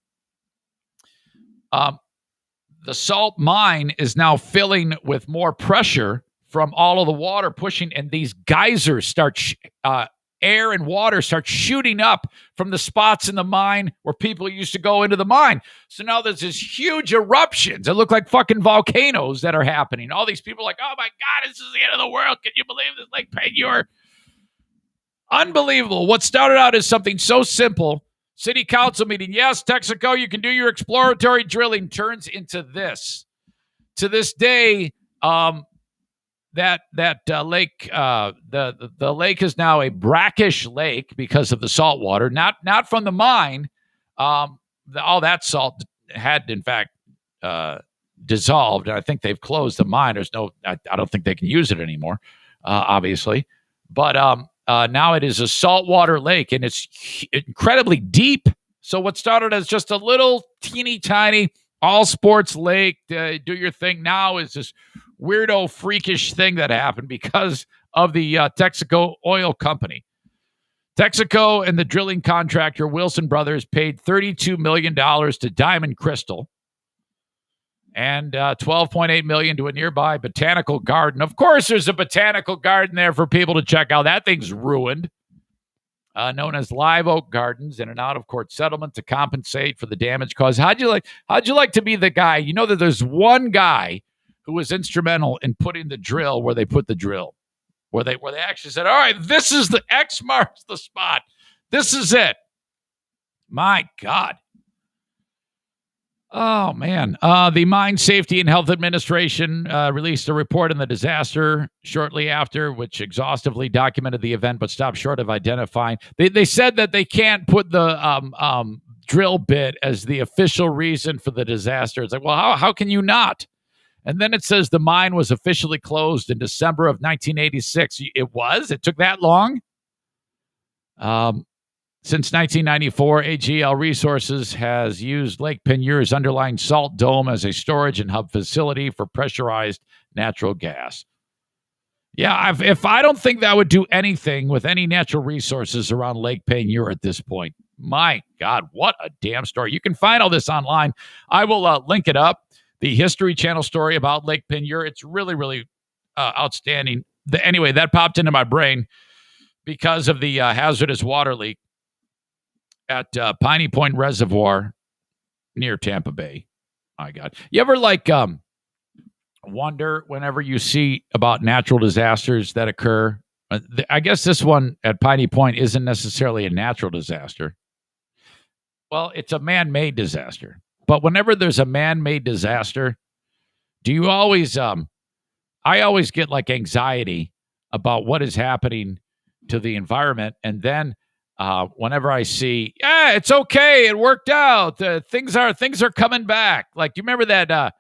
the salt mine is now filling with more pressure from all of the water pushing, and these geysers start, air and water start shooting up from the spots in the mine where people used to go into the mine. So now there's these huge eruptions that look like fucking volcanoes that are happening. All these people are like, oh my God, this is the end of the world. Can you believe this? Lake Peigneur? Unbelievable. What started out as something so simple, city council meeting, yes, Texaco, you can do your exploratory drilling, turns into this. To this day, that lake, the lake is now a brackish lake because of the salt water, not from the mine. All that salt had, in fact, dissolved, and I think they've closed the mine. There's no, I don't think they can use it anymore, obviously. But now it is a saltwater lake, and it's incredibly deep. So what started as just a little teeny tiny all sports lake, do your thing, now is this weirdo, freakish thing that happened because of the Texaco Oil Company. Texaco and the drilling contractor Wilson Brothers paid $32 million to Diamond Crystal and $12.8 million to a nearby botanical garden. Of course, there's a botanical garden there for people to check out. That thing's ruined, known as Live Oak Gardens, in an out-of-court settlement to compensate for the damage caused. How'd you like to be the guy? You know that there's one guy who was instrumental in putting the drill where they put the drill, where they actually said, all right, this is the X marks the spot. This is it. My God. Oh, man. The Mine Safety and Health Administration released a report on the disaster shortly after, which exhaustively documented the event, but stopped short of identifying. They said that they can't put the drill bit as the official reason for the disaster. It's like, well, how can you not? And then it says the mine was officially closed in December of 1986. It was? It took that long? Since 1994, AGL Resources has used Lake Peigneur's underlying salt dome as a storage and hub facility for pressurized natural gas. Yeah, if I don't think that would do anything with any natural resources around Lake Peigneur at this point. My God, what a damn story. You can find all this online. I will link it up. the History Channel story about Lake Pinier. It's really, really outstanding. Anyway, that popped into my brain because of the hazardous water leak at Piney Point Reservoir near Tampa Bay. My God. You ever wonder whenever you see about natural disasters that occur? I guess this one at Piney Point isn't necessarily a natural disaster. Well, it's a man-made disaster. But whenever there's a man-made disaster, do you always I always get like anxiety about what is happening to the environment. And then whenever I see, it's okay, it worked out, things are coming back. Like, do you remember that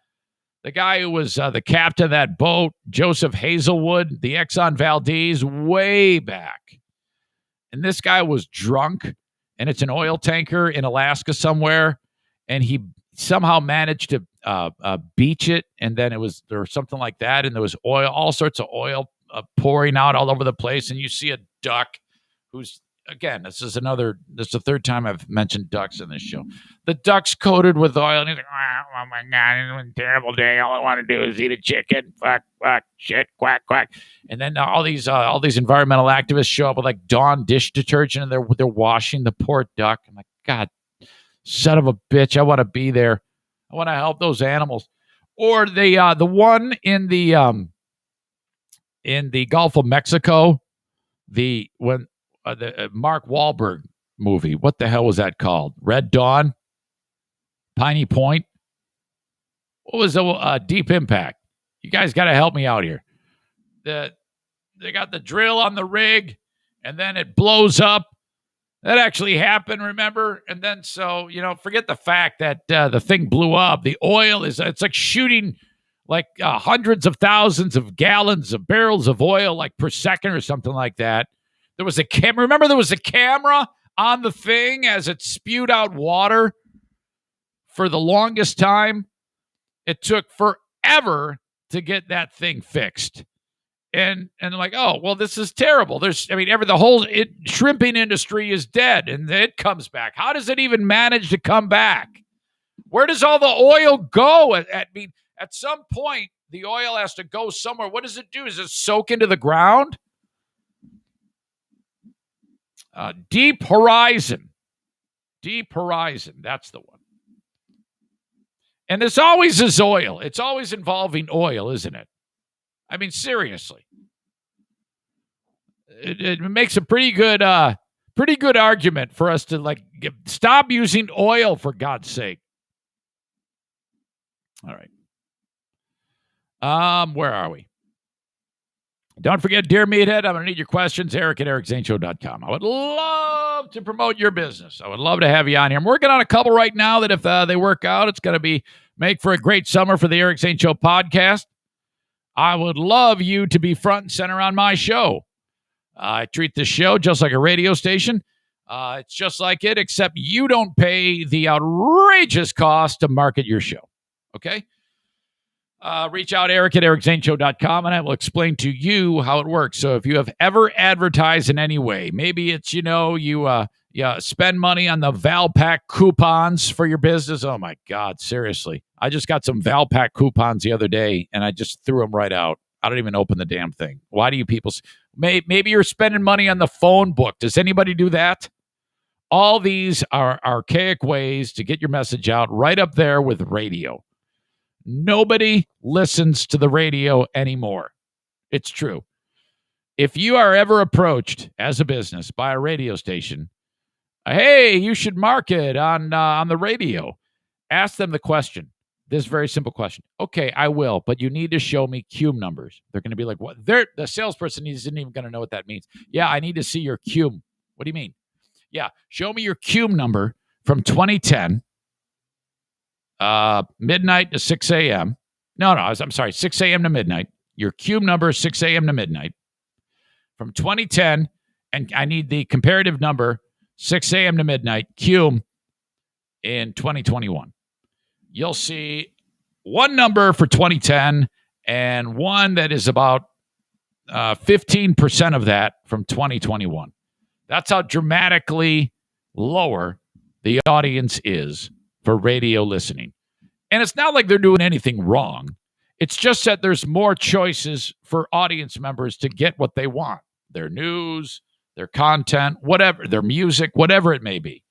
the guy who was the captain of that boat, Joseph Hazelwood, the Exxon Valdez, way back? And this guy was drunk, and it's an oil tanker in Alaska somewhere, and he somehow managed to beach it, and then there was something like that, and there was oil, all sorts of oil pouring out all over the place, and you see a duck who's, again, this is the third time I've mentioned ducks in this show. The duck's coated with oil, and he's like, oh my God, it's a terrible day. All I want to do is eat a chicken. Fuck, shit, quack, quack. And then all these environmental activists show up with like Dawn dish detergent, and they're washing the poor duck. I'm like, God, son of a bitch, I want to be there. I want to help those animals. Or the one in the Gulf of Mexico, the Mark Wahlberg movie. What the hell was that called? Red Dawn? Piney Point? What was the Deep Impact? You guys got to help me out here. They got the drill on the rig, and then it blows up. That actually happened, remember? And then forget the fact that the thing blew up. The oil it's like shooting like hundreds of thousands of gallons of barrels of oil like per second or something like that. There was a camera. Remember, there was a camera on the thing as it spewed out water for the longest time. It took forever to get that thing fixed. And like, oh, well, this is terrible. The whole shrimping industry is dead, and it comes back. How does it even manage to come back? Where does all the oil go? At some point, the oil has to go somewhere. What does it do? Does it soak into the ground? Deep Horizon. Deep Horizon. That's the one. And this always is oil. It's always involving oil, isn't it? I mean, seriously. It makes a pretty good argument for us to stop using oil, for God's sake. All right. Where are we? Don't forget, dear Meathead, I'm going to need your questions. Eric at ericzaneshow.com. I would love to promote your business. I would love to have you on here. I'm working on a couple right now that if they work out, it's going to make for a great summer for the Eric Zane Show podcast. I would love you to be front and center on my show. I treat this show just like a radio station. It's just like it, except you don't pay the outrageous cost to market your show. Okay? Reach out, Eric at ericzaneshow.com, and I will explain to you how it works. So if you have ever advertised in any way, maybe it's, you spend money on the Valpak coupons for your business. Oh, my God, seriously. I just got some Valpak coupons the other day, and I just threw them right out. I don't even open the damn thing. Why do you people... Maybe you're spending money on the phone book. Does anybody do that? All these are archaic ways to get your message out, right up there with radio. Nobody listens to the radio anymore. It's true. If you are ever approached as a business by a radio station, hey, you should market on the radio, ask them the question. This very simple question. Okay, I will, but you need to show me CUME numbers. They're going to be like, what? The salesperson isn't even going to know what that means. Yeah, I need to see your CUME. What do you mean? Yeah, show me your CUME number from 2010, midnight to 6 a.m. No, I'm sorry, 6 a.m. to midnight. Your CUME number is 6 a.m. to midnight from 2010, and I need the comparative number, 6 a.m. to midnight, CUME in 2021. You'll see one number for 2010 and one that is about 15% of that from 2021. That's how dramatically lower the audience is for radio listening. And it's not like they're doing anything wrong. It's just that there's more choices for audience members to get what they want. Their news, their content, whatever, their music, whatever it may be.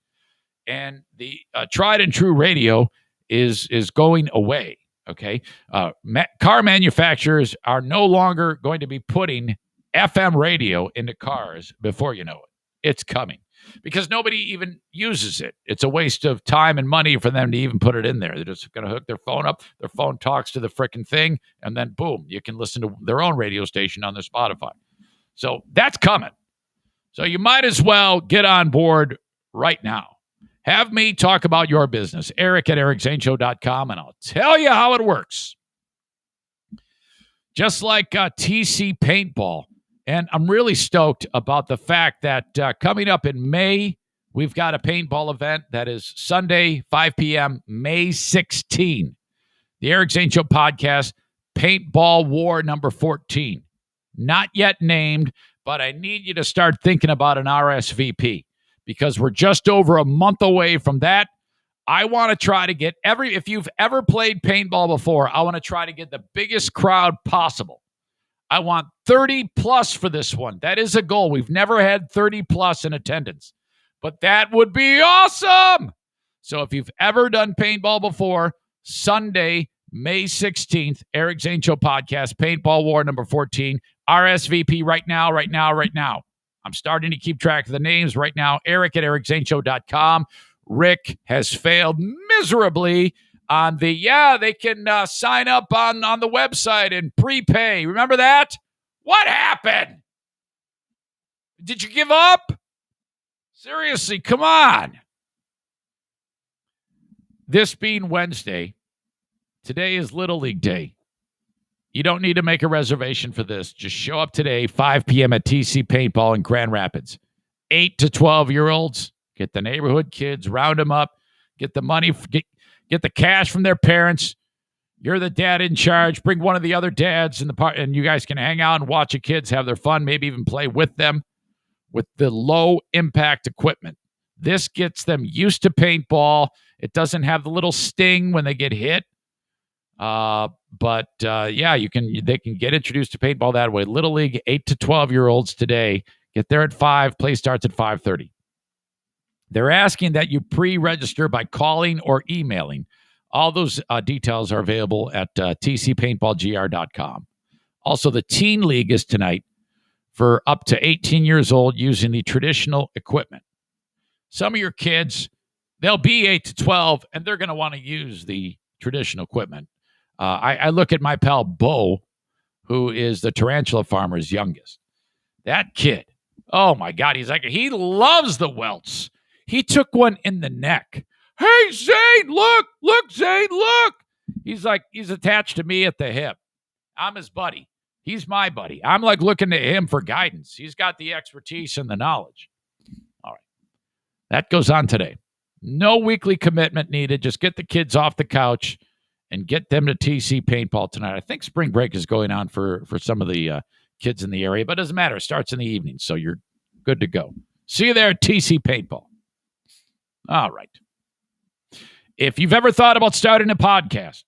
And the tried and true radio is going away, okay? Car manufacturers are no longer going to be putting FM radio into cars before you know it. It's coming. Because nobody even uses it. It's a waste of time and money for them to even put it in there. They're just going to hook their phone up. Their phone talks to the frickin' thing, and then boom, you can listen to their own radio station on their Spotify. So that's coming. So you might as well get on board right now. Have me talk about your business. Eric at ericzaneshow.com, and I'll tell you how it works. Just like TC Paintball. And I'm really stoked about the fact that coming up in May, we've got a paintball event that is Sunday, 5 p.m., May 16. The Eric Zane Show podcast, Paintball War number 14. Not yet named, but I need you to start thinking about an RSVP because we're just over a month away from that. I want to try to get if you've ever played paintball before, I want to try to get the biggest crowd possible. I want 30 plus for this one. That is a goal. We've never had 30 plus in attendance, but that would be awesome. So if you've ever done paintball before, Sunday, May 16th, Eric Zane Show podcast, Paintball War number 14, RSVP right now. I'm starting to keep track of the names right now. Eric at ericzaneshow.com. Rick has failed miserably on the, they can sign up on the website and prepay. Remember that? What happened? Did you give up? Seriously, come on. This being Wednesday, today is Little League Day. You don't need to make a reservation for this. Just show up today, 5 p.m. at TC Paintball in Grand Rapids. 8 to 12-year-olds, get the neighborhood kids, round them up, get the money, get the cash from their parents. You're the dad in charge. Bring one of the other dads in the part, and you guys can hang out and watch your kids have their fun, maybe even play with them with the low-impact equipment. This gets them used to paintball. It doesn't have the little sting when they get hit. But they can get introduced to paintball that way. Little League, 8 to 12-year-olds today. Get there at 5. Play starts at 5:30. They're asking that you pre-register by calling or emailing. All those details are available at tcpaintballgr.com. Also, the Teen League is tonight for up to 18 years old using the traditional equipment. Some of your kids, they'll be 8 to 12, and they're going to want to use the traditional equipment. I look at my pal Bo, who is the tarantula farmer's youngest. That kid, oh my God, he loves the welts. He took one in the neck. Hey, Zane, look, Zane, look. He's attached to me at the hip. I'm his buddy. He's my buddy. I'm like looking to him for guidance. He's got the expertise and the knowledge. All right. That goes on today. No weekly commitment needed. Just get the kids off the couch and get them to TC Paintball tonight. I think spring break is going on for some of the kids in the area, but it doesn't matter. It starts in the evening, so you're good to go. See you there at TC Paintball. All right. If you've ever thought about starting a podcast,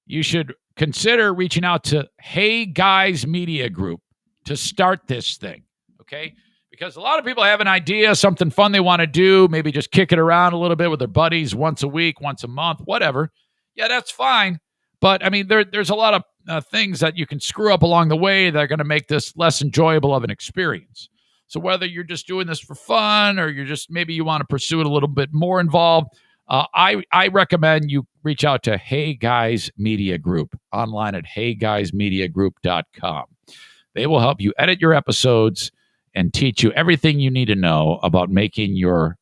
you should consider reaching out to Hey Guys Media Group to start this thing, okay? Because a lot of people have an idea, something fun they want to do, maybe just kick it around a little bit with their buddies once a week, once a month, whatever. Yeah, that's fine. But, I mean, there's a lot of things that you can screw up along the way that are going to make this less enjoyable of an experience. So whether you're just doing this for fun or maybe you want to pursue it a little bit more involved, I recommend you reach out to Hey Guys Media Group online at heyguysmediagroup.com. They will help you edit your episodes and teach you everything you need to know about making your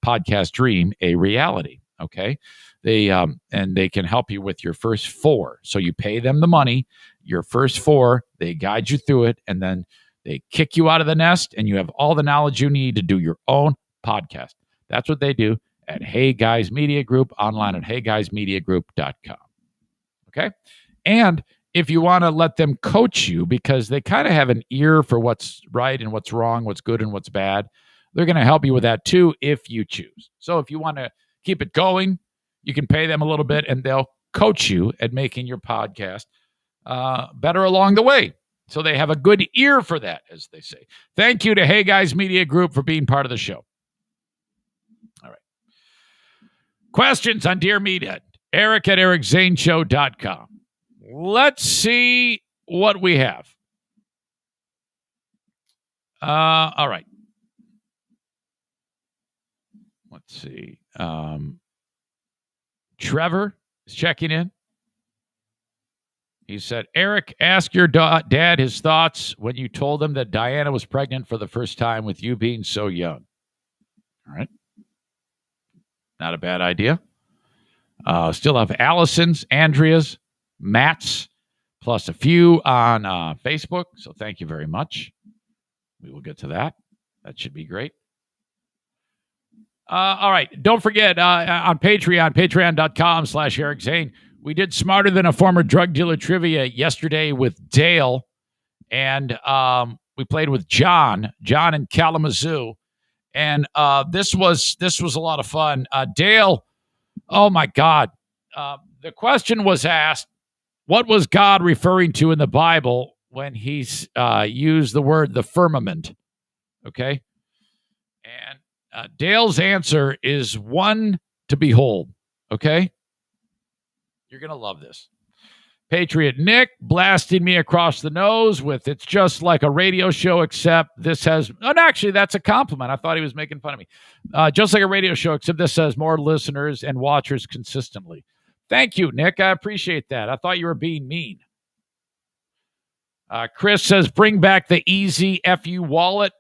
podcast dream a reality. Okay. And they can help you with your first 4. So you pay them the money, your first 4, they guide you through it, and then they kick you out of the nest, and you have all the knowledge you need to do your own podcast. That's what they do at Hey Guys Media Group, online at heyguysmediagroup.com. Okay? And if you want to let them coach you, because they kind of have an ear for what's right and what's wrong, what's good and what's bad, they're going to help you with that too if you choose. So if you want to keep it going, You can pay them a little bit, and they'll coach you at making your podcast better along the way. So they have a good ear for that, as they say. Thank you to Hey Guys Media Group for being part of the show. All right. Questions on Dear Meathead. Eric at ericzaneshow.com. Let's see what we have. All right. Let's see. Trevor is checking in. He said, Eric, ask your dad his thoughts when you told him that Diana was pregnant for the first time with you being so young. All right. Not a bad idea. Still have Allison's, Andrea's, Matt's, plus a few on Facebook. So thank you very much. We will get to that. That should be great. All right. Don't forget on Patreon, patreon.com/Eric Zane. We did Smarter Than a Former Drug Dealer trivia yesterday with Dale. And we played with John in Kalamazoo. And this was a lot of fun. Dale, oh my God. The question was asked, what was God referring to in the Bible when he's used the word the firmament? Okay. And Dale's answer is one to behold. Okay. You're going to love this. Patriot Nick blasting me across the nose with it's just like a radio show, except this has, and actually that's a compliment. I thought he was making fun of me. Just like a radio show, except this has more listeners and watchers consistently. Thank you, Nick. I appreciate that. I thought you were being mean. Chris says, bring back the easy FU wallet.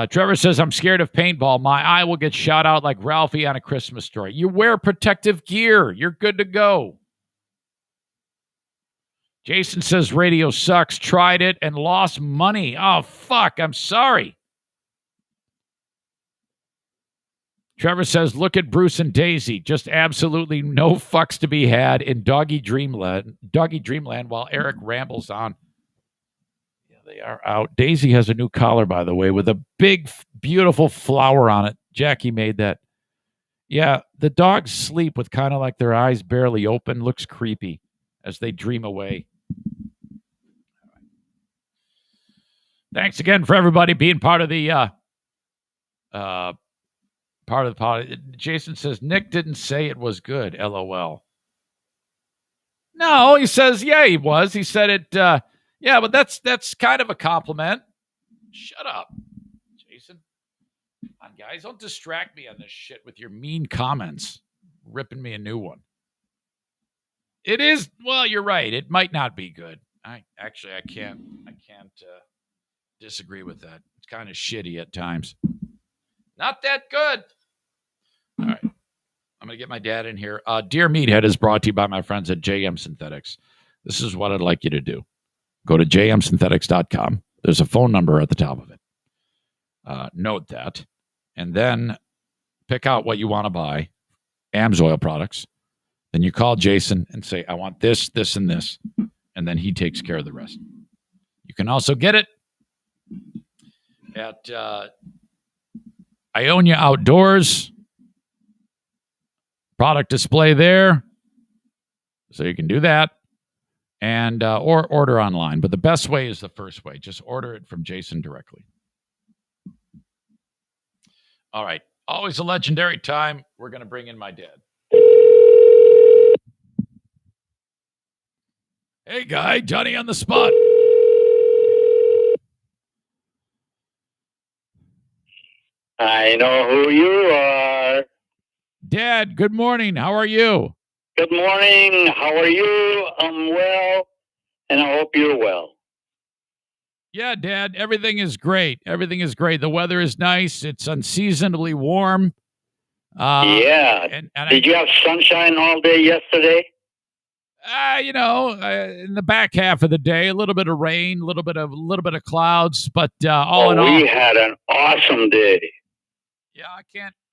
Trevor says, I'm scared of paintball. My eye will get shot out like Ralphie on A Christmas Story. You wear protective gear. You're good to go. Jason says, radio sucks. Tried it and lost money. Oh, fuck. I'm sorry. Trevor says, look at Bruce and Daisy. Just absolutely no fucks to be had in Doggy Dreamland while Eric rambles on. They are out. Daisy has a new collar, by the way, with a big, beautiful flower on it. Jackie made that. Yeah, the dogs sleep with kind of like their eyes barely open. Looks creepy as they dream away. Thanks again for everybody being part of the pod. Jason says, Nick didn't say it was good. LOL. No, he says, yeah, he was. He said it... Yeah, but that's kind of a compliment. Shut up, Jason. Come on, guys. Don't distract me on this shit with your mean comments. Ripping me a new one. It is, well, you're right. It might not be good. I can't disagree with that. It's kind of shitty at times. Not that good. All right. I'm going to get my dad in here. Dear Meathead is brought to you by my friends at JM Synthetics. This is what I'd like you to do. Go to jmsynthetics.com. There's a phone number at the top of it. Note that. And then pick out what you want to buy. AMSOIL products. Then you call Jason and say, I want this, this, and this. And then he takes care of the rest. You can also get it at Ionia Outdoors. Product display there. So you can do that. And or order online. But the best way is the first way. Just order it from Jason directly. All right. Always a legendary time. We're going to bring in my dad. Hey, guy. Johnny on the spot. I know who you are. Dad, good morning. How are you? Good morning. How are you? I'm well, and I hope you're well. Yeah, Dad, everything is great. Everything is great. The weather is nice. It's unseasonably warm. Yeah. And Did you have sunshine all day yesterday? In the back half of the day, a little bit of rain, a little bit of clouds, but all in all, we had an awesome day. Yeah,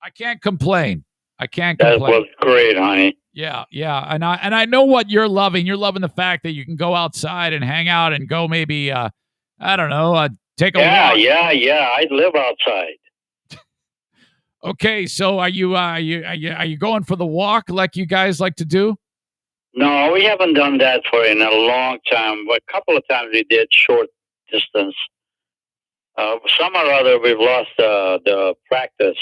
I can't complain. I can't complain. That was great, honey. Yeah, and I know what you're loving. You're loving the fact that you can go outside and hang out and go maybe take a walk. Yeah. I live outside. Okay, so are you going for the walk like you guys like to do? No, we haven't done that for in a long time. But a couple of times we did short distance. Some or other we've lost the practice,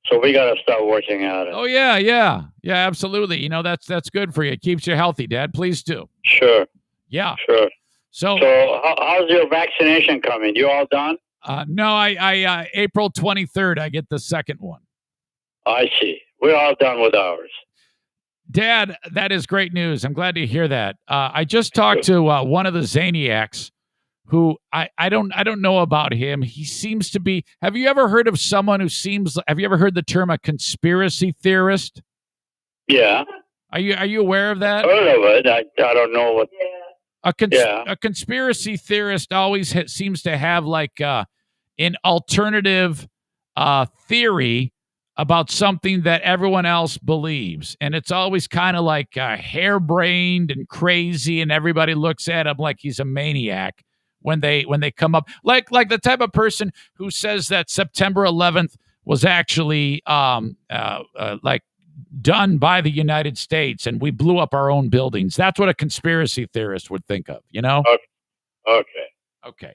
so we got to start working at it. Oh yeah, absolutely. That's good for you. It keeps you healthy, Dad. Please do. Sure, Yeah. sure. So how's your vaccination coming? You all done? no, I April 23rd I get the second one. I see. We're all done with ours. Dad, that is great news. I'm glad to hear that. I just talked to one of the Zaniacs who I don't know about him. He seems to be. Have you ever heard of someone who seems? Have you ever heard the term a conspiracy theorist? Yeah. Are you aware of that? Heard of it. I don't know what. A conspiracy theorist always seems to have like an alternative theory about something that everyone else believes, and it's always kind of like harebrained and crazy, and everybody looks at him like he's a maniac when they come up, like the type of person who says that September 11th was actually like done by the United States and we blew up our own buildings. That's what a conspiracy theorist would think of, Okay.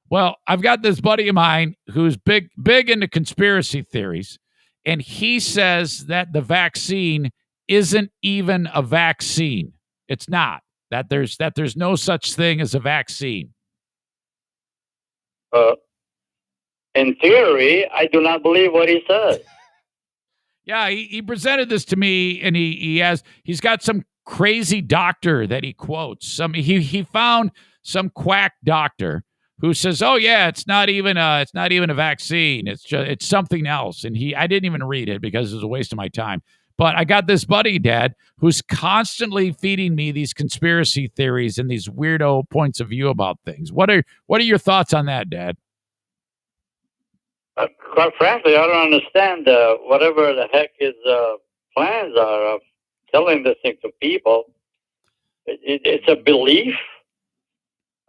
Well, I've got this buddy of mine who's big into conspiracy theories, and he says that the vaccine isn't even a vaccine. It's not. That there's no such thing as a vaccine. In theory, I do not believe what he says. Yeah, he presented this to me, and he's got some crazy doctor that he quotes. He found some quack doctor who says, "Oh yeah, it's not even a vaccine. It's something else." And I didn't even read it because it was a waste of my time. But I got this buddy, Dad, who's constantly feeding me these conspiracy theories and these weirdo points of view about things. What are your thoughts on that, Dad? Quite frankly, I don't understand whatever the heck his plans are of telling this thing to people. It's a belief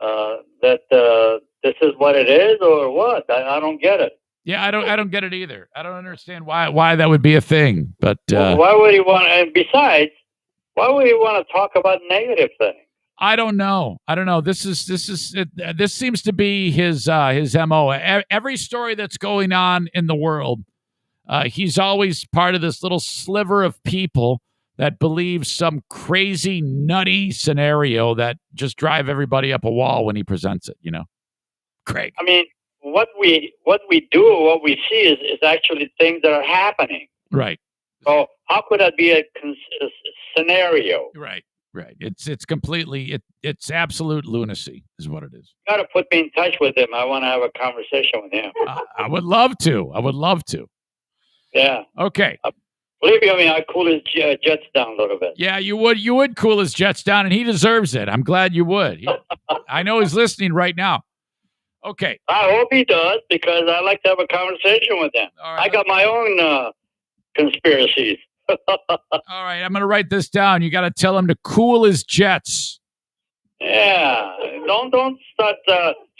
that this is what it is, or what? I don't get it. Yeah, I don't get it either. I don't understand why that would be a thing. But why would he want? And besides, why would he want to talk about negative things? I don't know. This seems to be his MO. Every story that's going on in the world, he's always part of this little sliver of people that believe some crazy, nutty scenario that just drive everybody up a wall when he presents it. Craig. I mean, what we do, what we see is actually things that are happening. Right. So how could that be a scenario? Right. It's completely it's absolute lunacy is what it is. You got to put me in touch with him. I want to have a conversation with him. I would love to. Yeah. Okay. Believe me, I'd cool his jets down a little bit. Yeah, you would cool his jets down, and he deserves it. I'm glad you would. I know he's listening right now. Okay. I hope he does, because I like to have a conversation with him. All right, I got my own conspiracies. All right, I'm going to write this down. You got to tell him to cool his jets. Yeah, don't start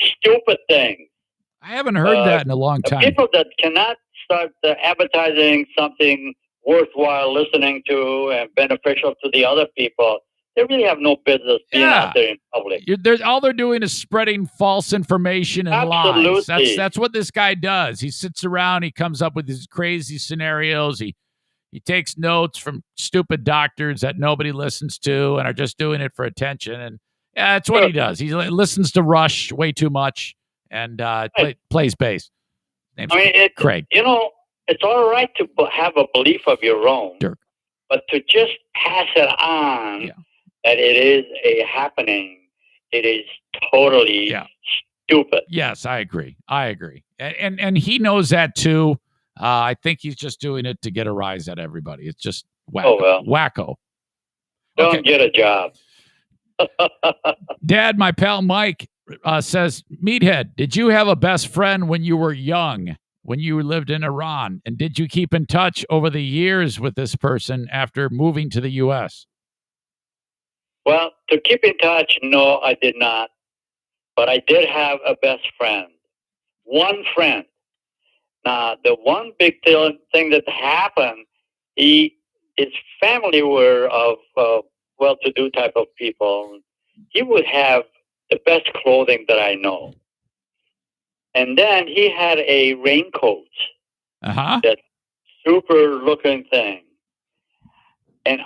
stupid things. I haven't heard that in a long time. People that cannot start advertising something worthwhile listening to and beneficial to the other people, they really have no business being out there in public. All they're doing is spreading false information and lies. That's what this guy does. He sits around, he comes up with these crazy scenarios. He takes notes from stupid doctors that nobody listens to and are just doing it for attention. And yeah, that's what he does. He listens to Rush way too much and plays bass. Craig. It's all right to have a belief of your own, Dirk. But to just pass it on that it is a happening, it is totally stupid. Yes, I agree. And he knows that too. I think he's just doing it to get a rise out of everybody. It's just wacko. Don't get a job. Dad, my pal Mike says, Meathead, did you have a best friend when you were young, when you lived in Iran? And did you keep in touch over the years with this person after moving to the U.S.? Well, to keep in touch, no, I did not. But I did have a best friend. One friend. Now, the one big thing that happened, his family were of well-to-do type of people. He would have the best clothing that I know. And then he had a raincoat, that super-looking thing. And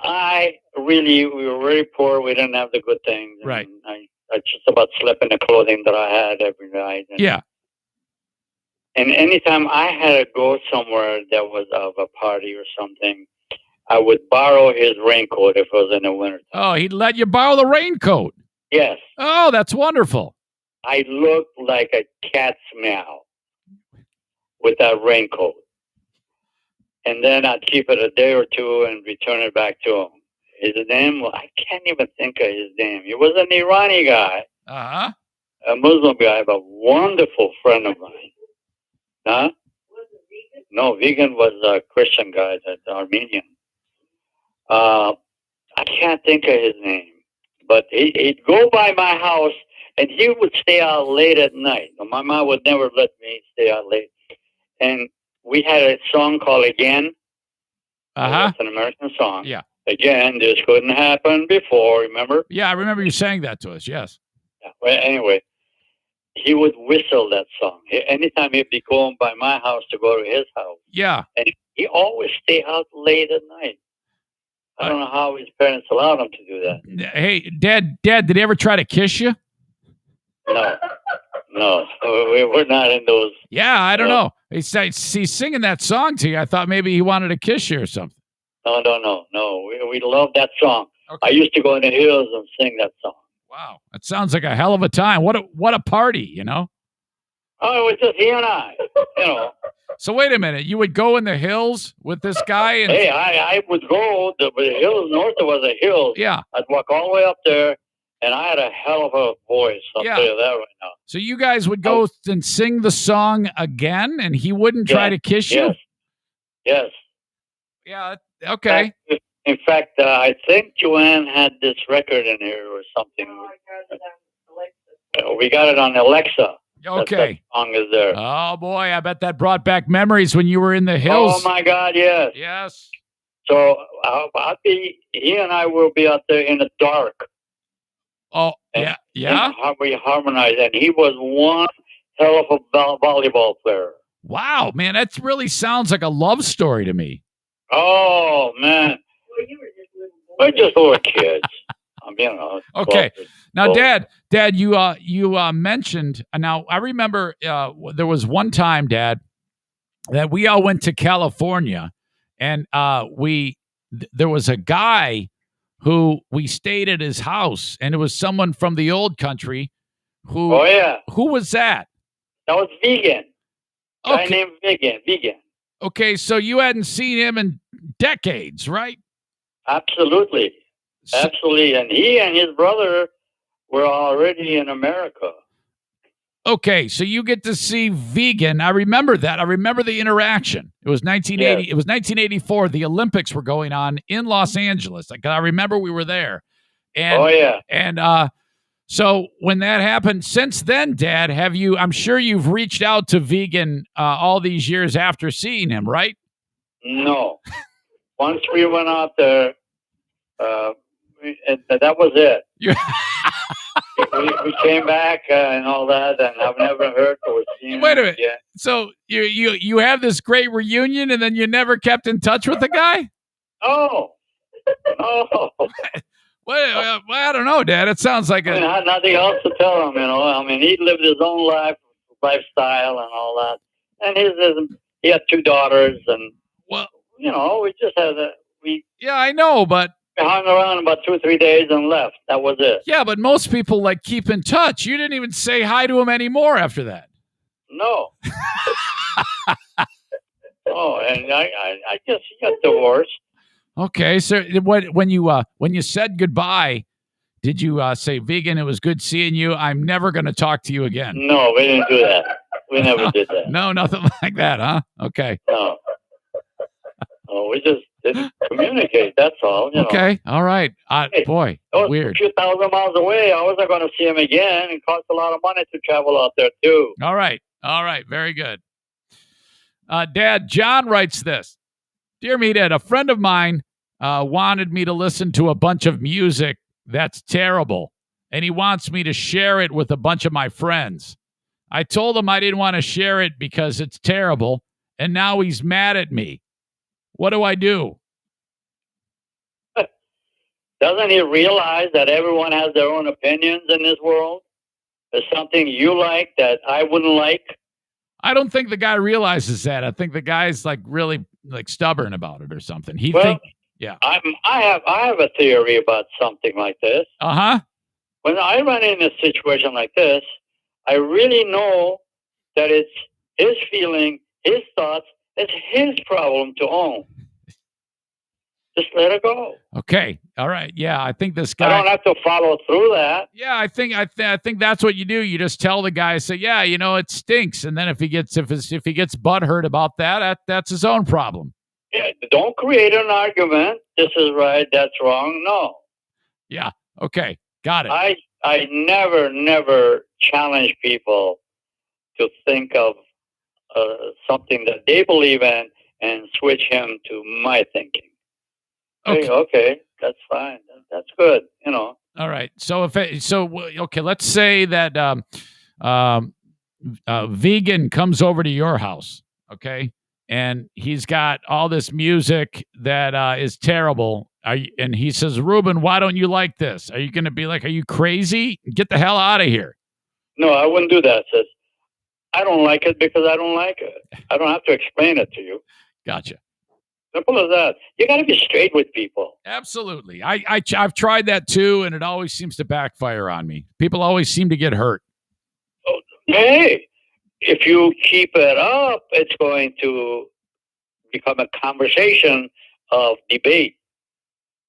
we were very poor. We didn't have the good things. Right. And I just about slept in the clothing that I had every night. And, Yeah. And anytime I had to go somewhere that was of a party or something, I would borrow his raincoat if it was in the winter. Oh, he'd let you borrow the raincoat. Yes. Oh, that's wonderful. I looked like a cat's meow with that raincoat. And then I'd keep it a day or two and return it back to him. His name, I can't even think of his name. He was an Irani guy, a Muslim guy, but wonderful friend of mine. Huh? No, vegan was a Christian guy, that Armenian. I can't think of his name, but he'd go by my house and he would stay out late at night. My mom would never let me stay out late. And we had a song called Again. It's an American song. Yeah. Again, this couldn't happen before, remember? Yeah, I remember you saying that to us, yes. Yeah. Well, anyway, he would whistle that song. Anytime he'd be going by my house to go to his house. Yeah. And he always stayed out late at night. I don't know how his parents allowed him to do that. Hey, Dad, did he ever try to kiss you? No, we're not in those. Yeah, I don't know. He's singing that song to you. I thought maybe he wanted to kiss you or something. No. We love that song. Okay. I used to go in the hills and sing that song. Wow, that sounds like a hell of a time. What a party, you know? Oh, it was just he and I, you know. So wait a minute, you would go in the hills with this guy? And hey, I would go. The hills north of was a hill. Yeah. I'd walk all the way up there, and I had a hell of a voice. I'll tell you that right now. So you guys would go and sing the song again, and he wouldn't try to kiss you? Yes. Yeah. Okay. In fact, I think Joanne had this record in here or something. We got it on Alexa. Okay. That song is there. Oh, boy, I bet that brought back memories when you were in the hills. Oh, my God, yes. Yes. So he and I will be out there in the dark. Oh, yeah. And we harmonize. And he was one hell of a volleyball player. Wow, man, that really sounds like a love story to me. Oh, man. We're just little kids. Okay. Now, Dad, you mentioned. Now, I remember there was one time, Dad, that we all went to California, and there was a guy who we stayed at his house, and it was someone from the old country. Who? Oh yeah. Who was that? That was Vegan. Guy named Vegan. Okay, so you hadn't seen him in decades, right? Absolutely. Absolutely. And he and his brother were already in America. Okay, so you get to see Vegan. I remember that. I remember the interaction. It was 1980. Yes. It was 1984. The Olympics were going on in Los Angeles. I remember we were there. And, And so when that happened, since then, Dad, I'm sure you've reached out to Vegan all these years after seeing him, right? No. Once we went out there, and that was it. we came back and all that, and I've never heard or seen. Wait a minute. So you have this great reunion, and then you never kept in touch with the guy? Oh. Well, I don't know, Dad. It sounds like nothing else to tell him. He lived his own lifestyle and all that, and he had 2 daughters, and we just had Yeah, I know, but we hung around about 2 or 3 days and left. That was it. Yeah, but most people keep in touch. You didn't even say hi to him anymore after that. No. And I guess he got divorced. Okay, so when you said goodbye, did you say, Vegan, it was good seeing you. I'm never going to talk to you again? No, we didn't do that. We never did that. No, nothing like that, huh? Okay. No. We just didn't communicate. That's all. Okay. All right. Boy, it was weird. A few thousand miles away. I wasn't going to see him again. It cost a lot of money to travel out there too. All right. Very good. Dad, John writes this. Dear Meathead, a friend of mine wanted me to listen to a bunch of music that's terrible, and he wants me to share it with a bunch of my friends. I told him I didn't want to share it because it's terrible, and now he's mad at me. What do I do? Doesn't he realize that everyone has their own opinions in this world? There's something you like that I wouldn't like. I don't think the guy realizes that. I think the guy's like really like stubborn about it or something. I have a theory about something like this. Uh-huh. When I run in a situation like this, I really know that it's his feeling, his thoughts. It's his problem to own. Just let it go. Okay. All right. Yeah, I think this guy. I don't have to follow through that. Yeah, I think that's what you do. You just tell the guy, say, yeah, it stinks, and then if he gets butthurt about that's his own problem. Yeah, don't create an argument. This is right. That's wrong. No. Yeah. Okay. Got it. I never challenge people to think of something that they believe in and switch him to my thinking. Okay, that's fine. That's good. All right. So okay, let's say that vegan comes over to your house, okay, and he's got all this music that is terrible. And he says, Ruben, why don't you like this? Are you going to be like, are you crazy? Get the hell out of here. No, I wouldn't do that. Says, I don't like it because I don't like it. I don't have to explain it to you. Gotcha. Simple as that. You got to be straight with people. Absolutely. I've tried that too, and it always seems to backfire on me. People always seem to get hurt. Oh, hey, if you keep it up, it's going to become a conversation of debate.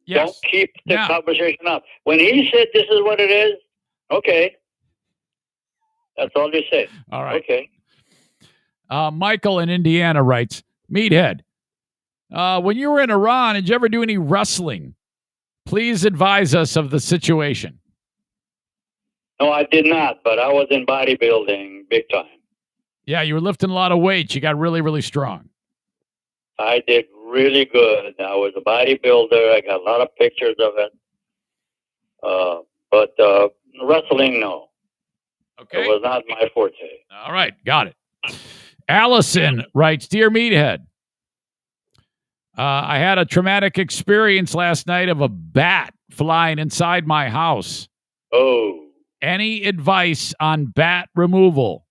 Yes. Don't keep the conversation up. When he said this is what it is, okay. That's all you say. All right. Okay. Michael in Indiana writes, Meathead, when you were in Iran, did you ever do any wrestling? Please advise us of the situation. No, I did not, but I was in bodybuilding big time. Yeah, you were lifting a lot of weight. You got really, really strong. I did really good. I was a bodybuilder. I got a lot of pictures of it. But wrestling, no. Okay. It was not my forte. All right, got it. Allison writes, Dear Meathead, I had a traumatic experience last night of a bat flying inside my house. Oh. Any advice on bat removal?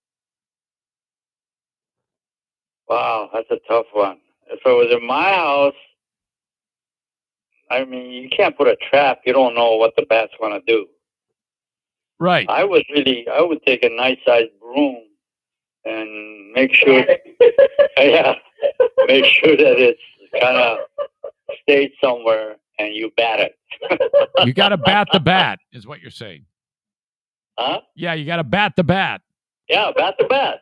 Wow, that's a tough one. If it was in my house, I mean, you can't put a trap. You don't know what the bat's going to do. Right. I would take a nice sized broom and make sure, make sure that it's kind of stayed somewhere and you bat it. You got to bat the bat, is what you're saying. Huh? Yeah, you got to bat the bat. Yeah, bat the bat.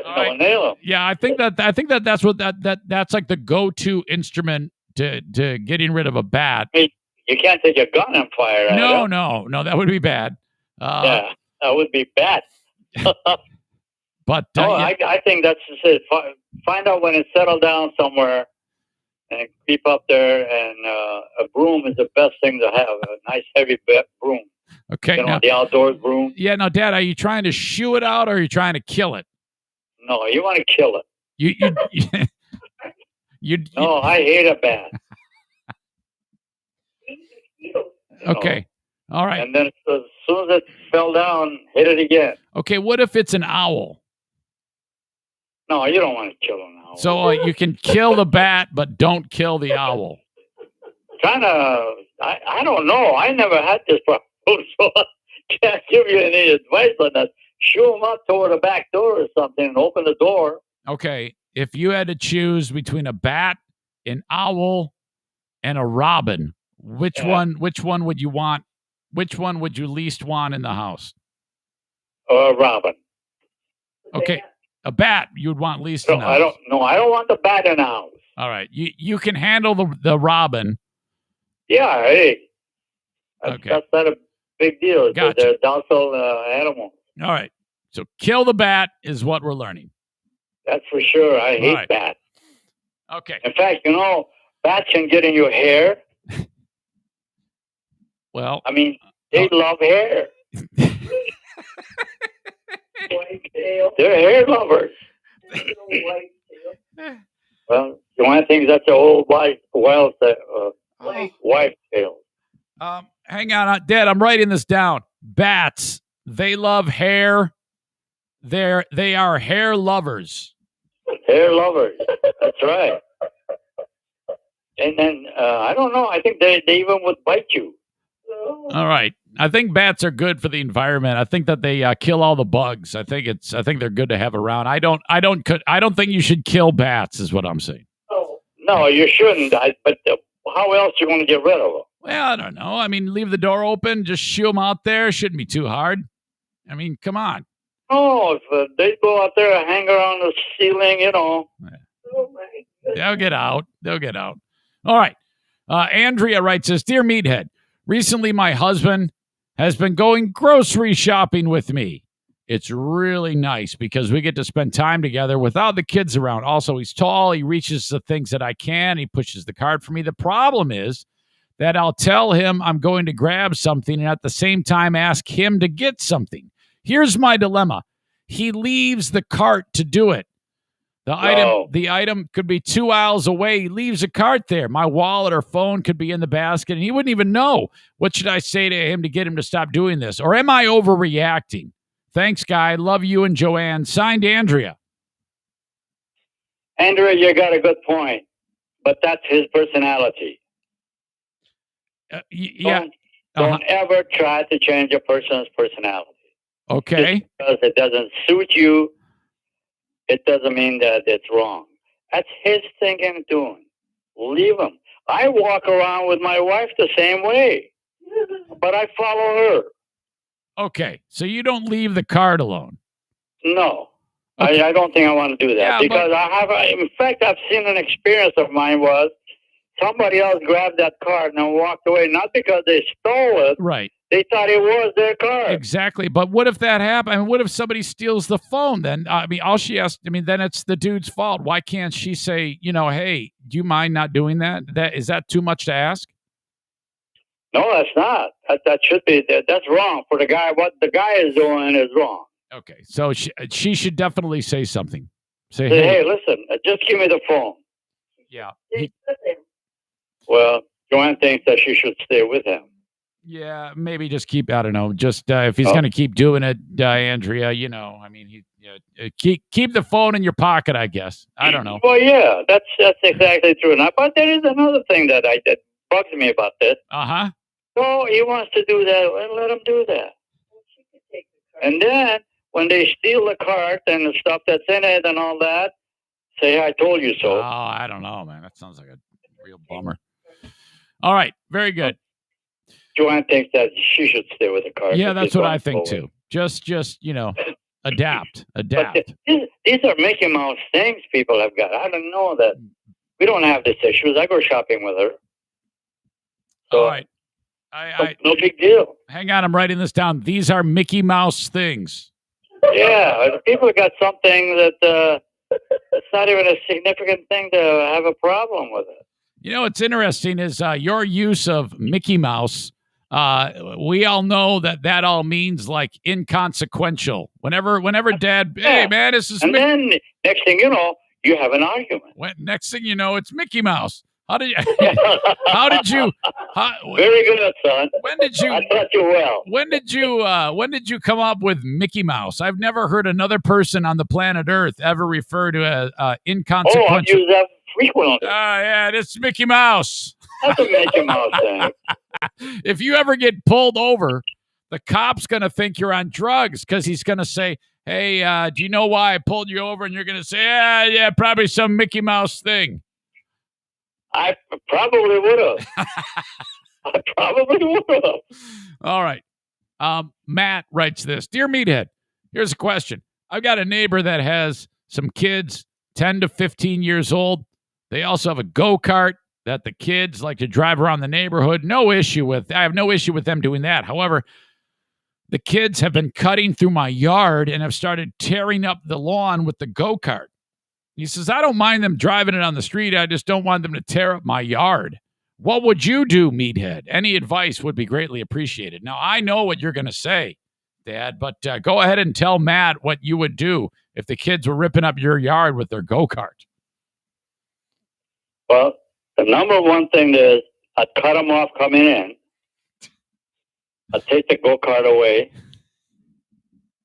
Right. Nail him. Yeah, I think that's what that's like the go-to instrument to getting rid of a bat. I mean, you can't take a gun and fire at it. No, that would be bad. Yeah, that would be bad. But I think that's just it. Find out when it's settled down somewhere and keep up there. And a broom is the best thing to have, a nice heavy broom. Okay. Now, the outdoors broom. Yeah, now, Dad, are you trying to shoo it out or are you trying to kill it? No, you want to kill it. No, I hate a bat. Okay. All right. And then as soon as it fell down, hit it again. Okay, what if it's an owl? No, you don't want to kill an owl. So you can kill the bat, but don't kill the owl. I don't know. I never had this problem, so I can't give you any advice on that. Shoo them up toward the back door or something and open the door. Okay, if you had to choose between a bat, an owl, and a robin, which one would you want? Which one would you least want in the house? Robin. Okay, a bat you would want least in the house. I don't want the bat in the house. All right, you can handle the robin. Yeah, hey. Okay. That's not a big deal. Gotcha. They're docile animals. All right, so kill the bat is what we're learning. That's for sure. I hate right. bats. Okay. In fact, bats can get in your hair. Well, I mean, they love hair. They're hair lovers. Well, Joanne thinks that's an old wife tale. hang on, Dad. I'm writing this down. Bats, they love hair. They are hair lovers. Hair lovers. That's right. And then I don't know. I think they even would bite you. All right. I think bats are good for the environment. I think that they kill all the bugs. I think they're good to have around. I don't think you should kill bats. Is what I'm saying. No, you shouldn't. But how else are you going to get rid of them? Well, I don't know. I mean, leave the door open. Just shoo them out there. Shouldn't be too hard. I mean, come on. Oh, if they go out there and hang around the ceiling, They'll get out. All right. Andrea writes this, Dear Meathead, recently my husband has been going grocery shopping with me. It's really nice because we get to spend time together without the kids around. Also, he's tall. He reaches the things that I can. He pushes the cart for me. The problem is that I'll tell him I'm going to grab something and at the same time ask him to get something. Here's my dilemma. He leaves the cart to do it. The item could be 2 aisles away. He leaves a cart there. My wallet or phone could be in the basket, and he wouldn't even know. What should I say to him to get him to stop doing this? Or am I overreacting? Thanks, guy. Love you and Joanne. Signed, Andrea. Andrea, you got a good point, but that's his personality. Don't ever try to change a person's personality. Okay. Just because it doesn't suit you, it doesn't mean that it's wrong. That's his thinking and doing. Leave him. I walk around with my wife the same way, but I follow her. Okay, so you don't leave the cart alone. No, okay. I don't think I want to do that because in fact, I've seen an experience of mine was somebody else grabbed that cart and walked away, not because they stole it. Right. They thought it was their cart. Exactly. But what if that happened? I mean, what if somebody steals the phone? Then, all she has, then it's the dude's fault. Why can't she say, hey, do you mind not doing that? Is that too much to ask? No, that's not. That should be, that's wrong for the guy. What the guy is doing is wrong. Okay. So she should definitely say something. Say, hey, listen, just give me the phone. Yeah. Well, Joanne thinks that she should stay with him. Yeah, maybe just keep, I don't know, just if he's going to keep doing it, Andrea, keep the phone in your pocket, I guess. I don't know. Well, yeah, that's exactly true. Now, but there is another thing that bugs me about this. Uh-huh. So he wants to do that, well, let him do that. And then when they steal the cart and the stuff that's in it and all that, say, I told you so. Oh, I don't know, man. That sounds like a real bummer. All right, very good. Joanne thinks that she should stay with the cart. Yeah, that's what I think too. Just adapt. But these are Mickey Mouse things people have got. I don't know that we don't have these issues. I go shopping with her. So, all right. No big deal. Hang on, I'm writing this down. These are Mickey Mouse things. Yeah, people got something that it's not even a significant thing to have a problem with it. What's interesting is your use of Mickey Mouse. We all know that all means like inconsequential. Whenever Dad, hey man, this is. And then next thing you know, you have an argument. Next thing you know, it's Mickey Mouse. How did you? Very good, son. When did you? I taught you well. When did you come up with Mickey Mouse? I've never heard another person on the planet Earth ever refer to a inconsequential. Oh, I use that frequently. Yeah, this is Mickey Mouse. That's a Mickey Mouse thing. If you ever get pulled over, the cop's going to think you're on drugs because he's going to say, hey, do you know why I pulled you over? And you're going to say, yeah, probably some Mickey Mouse thing. I probably would have. All right. Matt writes this. Dear Meathead, here's a question. I've got a neighbor that has some kids, 10 to 15 years old. They also have a go-kart that the kids like to drive around the neighborhood. I have no issue with them doing that. However, the kids have been cutting through my yard and have started tearing up the lawn with the go-kart. He says, I don't mind them driving it on the street. I just don't want them to tear up my yard. What would you do, meathead? Any advice would be greatly appreciated. Now, I know what you're going to say, Dad, but go ahead and tell Matt what you would do if the kids were ripping up your yard with their go-kart. Well, the number one thing is I'd cut them off coming in. I'd take the go-kart away,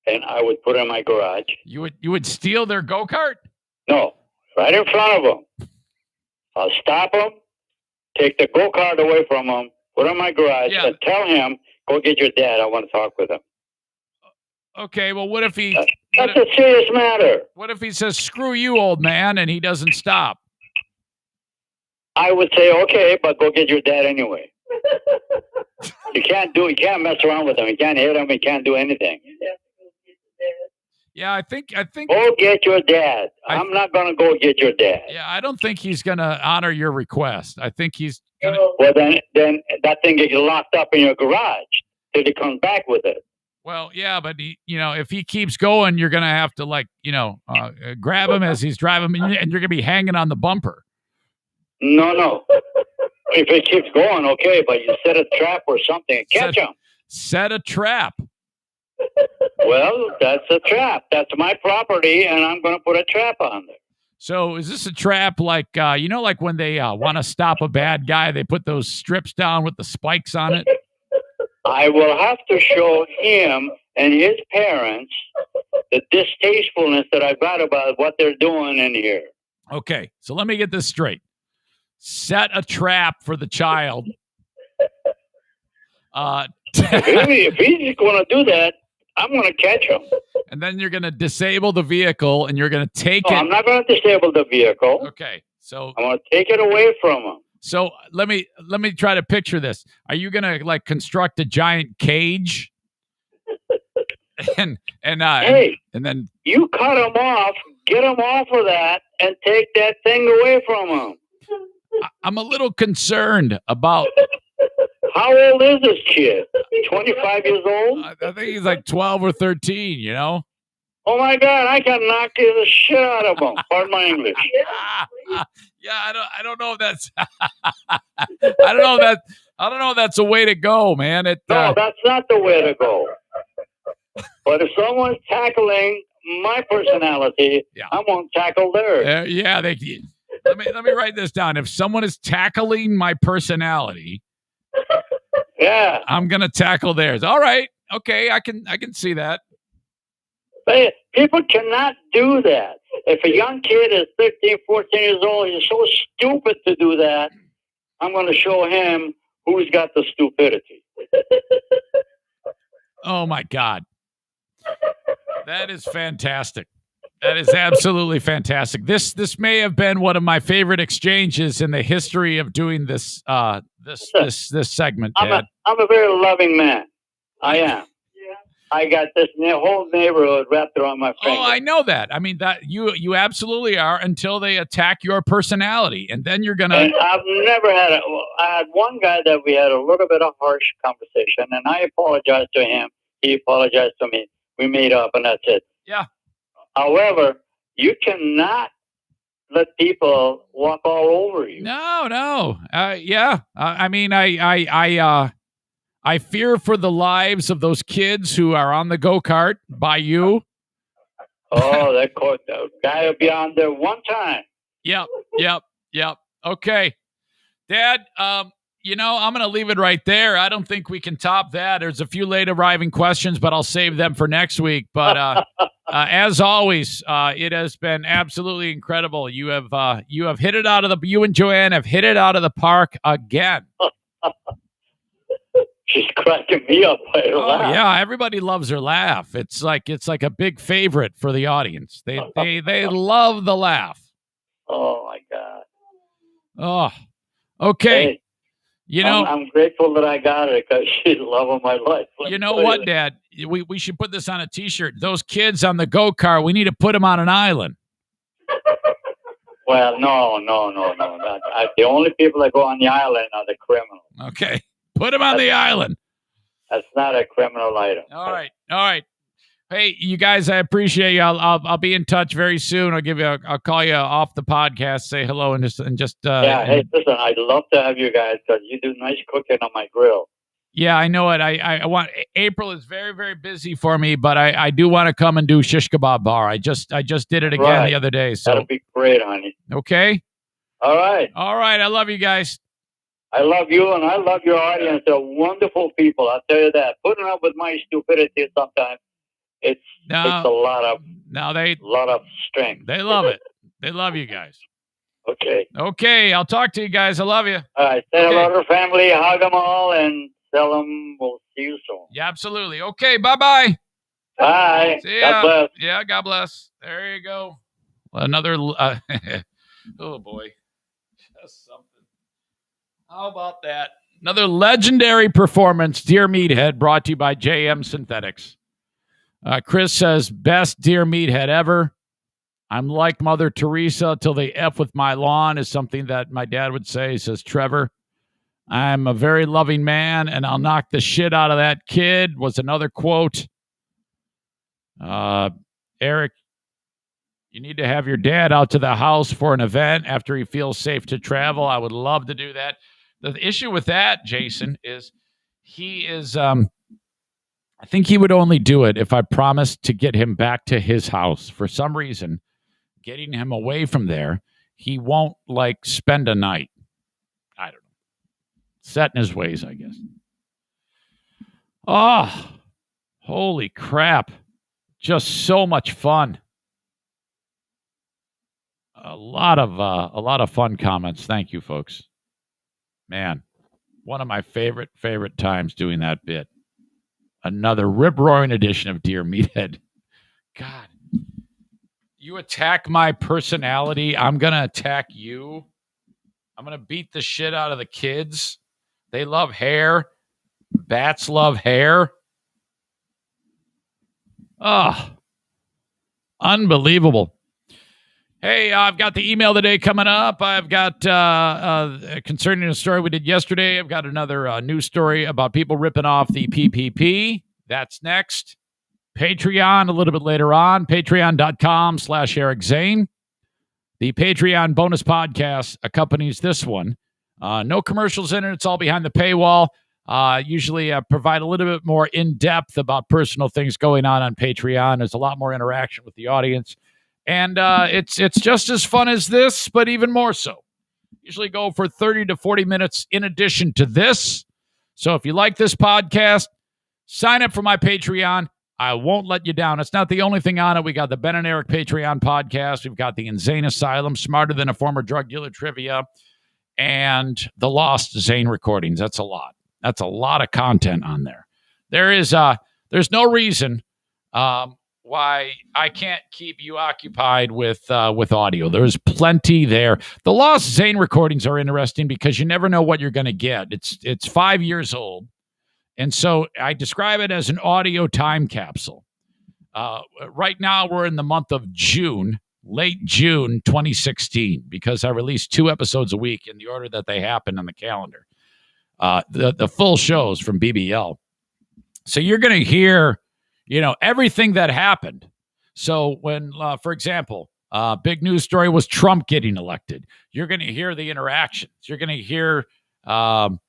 and I would put it in my garage. You would steal their go-kart? No, right in front of them. I'll stop them, take the go-kart away from him, put it in my garage, and tell him, go get your dad. I want to talk with him. Okay, well, what if he... That's a serious matter. What if he says, screw you, old man, and he doesn't stop? I would say, okay, but go get your dad anyway. You can't mess around with him. You can't hit him. You can't do anything. Yeah, I think. Go get your dad. I'm not going to go get your dad. Yeah, I don't think he's going to honor your request. I think he's going to. Well, then that thing gets locked up in your garage till he comes back with it. Well, yeah, but if he keeps going, you're going to have to grab him as he's driving, and you're going to be hanging on the bumper. No. If it keeps going, okay, but you set a trap or something and catch him. Set a trap. Well, that's a trap. That's my property, and I'm going to put a trap on there. So is this a trap like when they want to stop a bad guy, they put those strips down with the spikes on it? I will have to show him and his parents the distastefulness that I've got about what they're doing in here. Okay, so let me get this straight. Set a trap for the child. If he's going to do that, I'm going to catch him. And then you're going to disable the vehicle, and you're going to take it. I'm not going to disable the vehicle. Okay, so I'm going to take it away from him. So let me try to picture this. Are you going to construct a giant cage? and then you cut him off, get him off of that, and take that thing away from him. I'm a little concerned about. How old is this kid? 25 years old? I think he's like 12 or 13, Oh my God, I can knock the shit out of him. Pardon my English. Yeah, I don't know if that's I don't know if that's a way to go, man. No, that's not the way to go. But if someone's tackling my personality, I'm going to tackle theirs. Let me write this down. If someone is tackling my personality, I'm gonna tackle theirs. All right, okay, I can see that. But people cannot do that. If a young kid is 13, 14 years old, he's so stupid to do that. I'm going to show him who's got the stupidity. Oh my God, that is fantastic. That is absolutely fantastic. This may have been one of my favorite exchanges in the history of doing this this segment, Dad. I'm a very loving man. I am. Yeah. I got this whole neighborhood wrapped around my finger. Oh, I know that. I mean that you absolutely are until they attack your personality, and then you're gonna. And I've never had I had one guy that we had a little bit of harsh conversation, and I apologized to him. He apologized to me. We made up, and that's it. Yeah. However, you cannot let people walk all over you. No. I mean, I fear for the lives of those kids who are on the go-kart by you. Oh, that guy will be on there one time. Yep. Okay. Dad, I'm going to leave it right there. I don't think we can top that. There's a few late arriving questions, but I'll save them for next week. But as always, it has been absolutely incredible. You have hit it out of you and Joanne have hit it out of the park again. She's cracking me up by her laugh. Yeah, everybody loves her laugh. It's like a big favorite for the audience. They love the laugh. Oh my God. Oh, okay. Hey, I'm grateful that I got her because she's the love of my life. You know what, Dad? We should put this on a T-shirt. Those kids on the go-kart, we need to put them on an island. Well, no. The only people that go on the island are the criminals. Okay. Put them on the island. That's not a criminal item. All right. Hey, you guys, I appreciate you. I'll be in touch very soon. I'll call you off the podcast, say hello, and just. Hey, listen, I'd love to have you guys because you do nice cooking on my grill. Yeah, I know it. I want. April is very, very busy for me, but I do want to come and do shish kebab bar. I just did it again the other day. So that'll be great, honey. Okay. All right. I love you guys. I love you, and I love your audience. They're wonderful people. I'll tell you that. Putting up with my stupidity sometimes, it's a lot of strength. They love it. They love you guys. Okay. I'll talk to you guys. I love you. All right. Say hello to the family. Hug them all, and tell them we'll see you soon. Yeah, absolutely. Okay. Bye-bye. Bye. See ya. God bless. Yeah. God bless. There you go. Another. Oh boy. Just something. How about that? Another legendary performance, Dear Meathead, brought to you by JM Synthetics. Chris says, best Dear Meathead ever. I'm like Mother Teresa till they F with my lawn is something that my dad would say, says Trevor. I'm a very loving man, and I'll knock the shit out of that kid, was another quote. Eric, you need to have your dad out to the house for an event after he feels safe to travel. I would love to do that. The issue with that, Jason, is he is, I think he would only do it if I promised to get him back to his house. For some reason, getting him away from there, he won't, spend a night. I don't know. Set in his ways, I guess. Oh, holy crap. Just so much fun. A lot of fun comments. Thank you, folks. Man, one of my favorite times doing that bit. Another rip-roaring edition of Dear Meathead. God, you attack my personality, I'm going to attack you. I'm going to beat the shit out of the kids. They love hair. Bats love hair. Oh, unbelievable. Hey, I've got the email today coming up. I've got, concerning a story we did yesterday, I've got another news story about people ripping off the PPP. That's next. Patreon a little bit later on. Patreon.com/Eric Zane. The Patreon bonus podcast accompanies this one. No commercials in it. It's all behind the paywall. Usually I provide a little bit more in-depth about personal things going on Patreon. There's a lot more interaction with the audience. And it's just as fun as this, but even more so. Usually go for 30 to 40 minutes in addition to this. So if you like this podcast, sign up for my Patreon. I won't let you down. It's not the only thing on it. We got the Ben and Eric Patreon podcast. We've got the Insane Asylum, Smarter Than a Former Drug Dealer Trivia, and the Lost Zane recordings. That's a lot. That's a lot of content on there. There's no reason why I can't keep you occupied with audio. There's plenty there. The Lost Zane recordings are interesting because you never know what you're going to get. It's 5 years old. And so I describe it as an audio time capsule. Right now we're in the month of June, late June 2016, because I release 2 episodes a week in the order that they happen on the calendar. The full shows from BBL. So you're going to hear, everything that happened. So when, for example, big news story was Trump getting elected. You're going to hear the interactions. You're going to hear all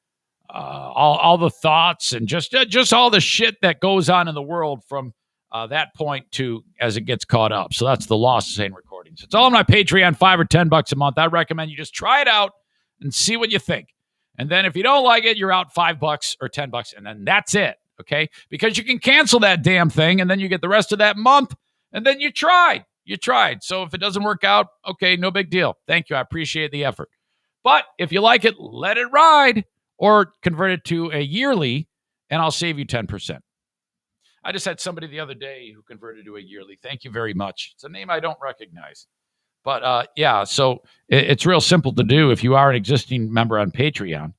the thoughts and just all the shit that goes on in the world from that point to as it gets caught up. So that's the Lost Zane recordings. It's all on my Patreon, $5 or $10 a month. I recommend you just try it out and see what you think. And then if you don't like it, you're out $5 or $10, and then that's it. Okay? Because you can cancel that damn thing, and then you get the rest of that month, and then you tried. You tried. So if it doesn't work out, okay, no big deal. Thank you. I appreciate the effort. But if you like it, let it ride, or convert it to a yearly, and I'll save you 10%. I just had somebody the other day who converted to a yearly. Thank you very much. It's a name I don't recognize. But yeah, so it's real simple to do if you are an existing member on Patreon.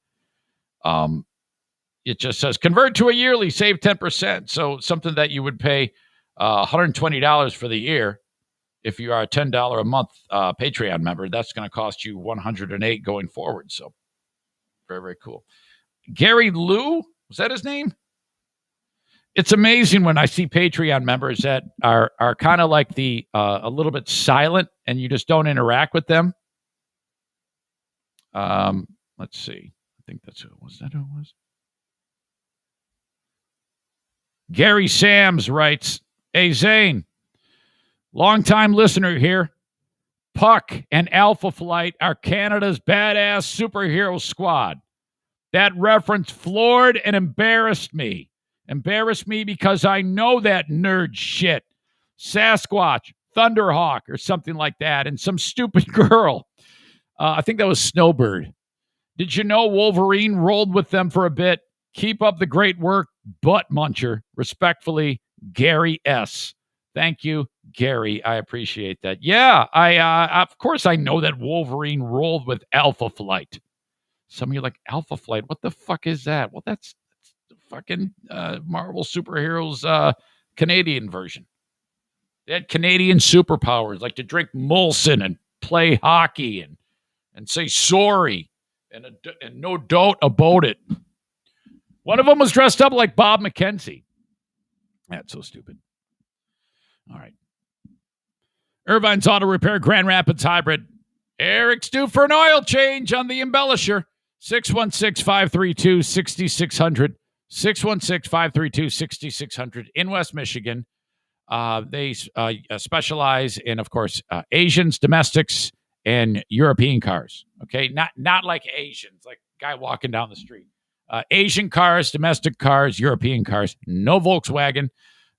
It just says convert to a yearly, save 10%. So something that you would pay $120 for the year. If you are a $10 a month Patreon member, that's going to cost you $108 going forward. So very, very cool. Gary Lou, was that his name? it's amazing when I see Patreon members that are kind of like the a little bit silent, and you just don't interact with them. Let's see. I think that's who it was. That who it was? Gary Sams writes, "Hey Zane, longtime listener here. Puck and Alpha Flight are Canada's badass superhero squad. That reference floored and embarrassed me. Embarrassed me because I know that nerd shit. Sasquatch, Thunderhawk, or something like that, and some stupid girl. I think that was Snowbird. Did you know Wolverine rolled with them for a bit? Keep up the great work, butt muncher. Respectfully, Gary S." Thank you, Gary. I appreciate that. Yeah, of course I know that Wolverine rolled with Alpha Flight. Some of you are like, Alpha Flight? What the fuck is that? Well, that's the fucking Marvel superheroes Canadian version. They had Canadian superpowers, like to drink Molson and play hockey and say sorry and no doubt about it. One of them was dressed up like Bob McKenzie. That's so stupid. All right. Irvine's Auto Repair, Grand Rapids Hybrid. Eric's due for an oil change on the embellisher. 616-532-6600. 616-532-6600 in West Michigan. They specialize in, of course, Asians, domestics, and European cars. Okay, not like Asians, like a guy walking down the street. Asian cars, domestic cars, European cars. No Volkswagen.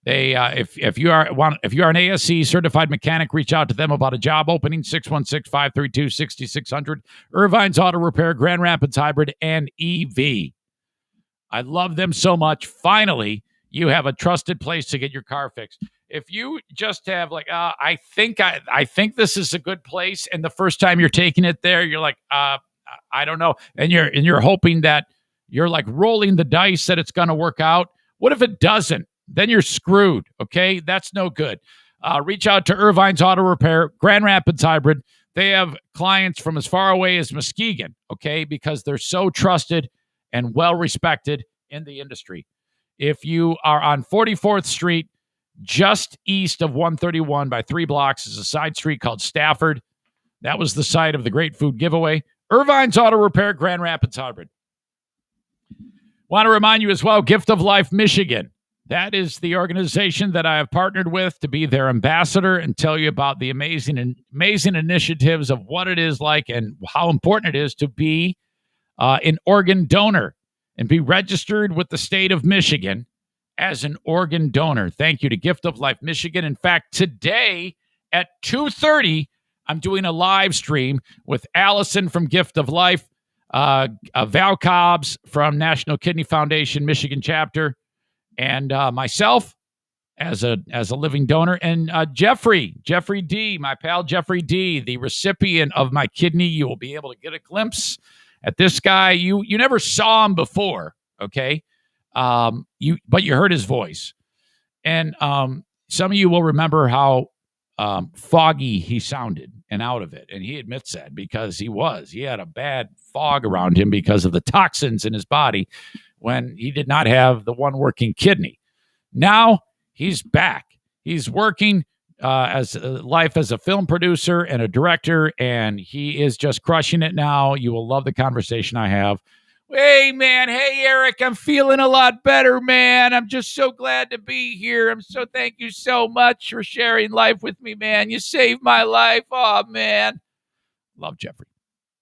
They if you are an ASC certified mechanic, reach out to them about a job opening. 616-532-6600. Irvine's Auto Repair, Grand Rapids Hybrid, and EV. I love them so much. Finally, you have a trusted place to get your car fixed. If you just have like, I think this is a good place, and the first time you're taking it there, you're like, I don't know, and you're hoping that you're like rolling the dice that it's going to work out. What if it doesn't? Then you're screwed. Okay, that's no good. Reach out to Irvine's Auto Repair, Grand Rapids Hybrid. They have clients from as far away as Muskegon. Okay, because they're so trusted and well respected in the industry. If you are on 44th Street, just east of 131 by 3 blocks, is a side street called Stafford. That was the site of the Great Food Giveaway. Irvine's Auto Repair, Grand Rapids Hybrid. Want to remind you as well, Gift of Life Michigan. That is the organization that I have partnered with to be their ambassador and tell you about the amazing initiatives of what it is like and how important it is to be an organ donor and be registered with the state of Michigan as an organ donor. Thank you to Gift of Life Michigan. In fact, today at 2:30, I'm doing a live stream with Allison from Gift of Life, Val Cobbs from National Kidney Foundation Michigan chapter, and myself as a living donor, and Jeffrey D, my pal Jeffrey D, the recipient of my kidney. You will be able to get a glimpse at this guy. You never saw him before, okay? But you heard his voice, and some of you will remember how foggy he sounded and out of it, and he admits that because he had a bad fog around him because of the toxins in his body when he did not have the one working kidney. Now he's back. He's working as a film producer and a director, and he is just crushing it now. You will love the conversation I have. Hey, man. Hey, Eric. I'm feeling a lot better, man. I'm just so glad to be here. Thank you so much for sharing life with me, man. You saved my life. Oh, man. Love Jeffrey.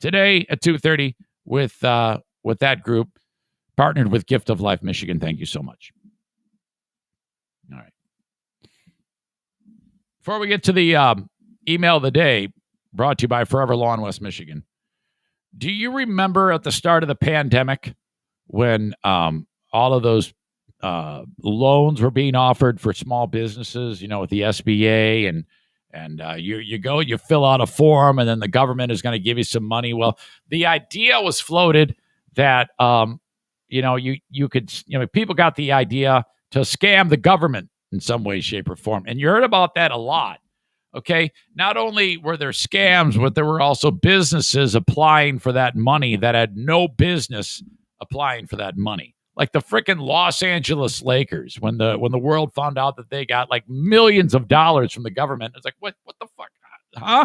Today at 2:30 with that group, partnered with Gift of Life Michigan. Thank you so much. All right. Before we get to the email of the day, brought to you by Forever Law in West Michigan. Do you remember at the start of the pandemic when all of those loans were being offered for small businesses, with the SBA, and you fill out a form, and then the government is going to give you some money? Well, the idea was floated that people got the idea to scam the government in some way, shape, or form. And you heard about that a lot. Okay. Not only were there scams, but there were also businesses applying for that money that had no business applying for that money. like the freaking Los Angeles Lakers when the world found out that they got like millions of dollars from the government. It's like, what the fuck? Huh?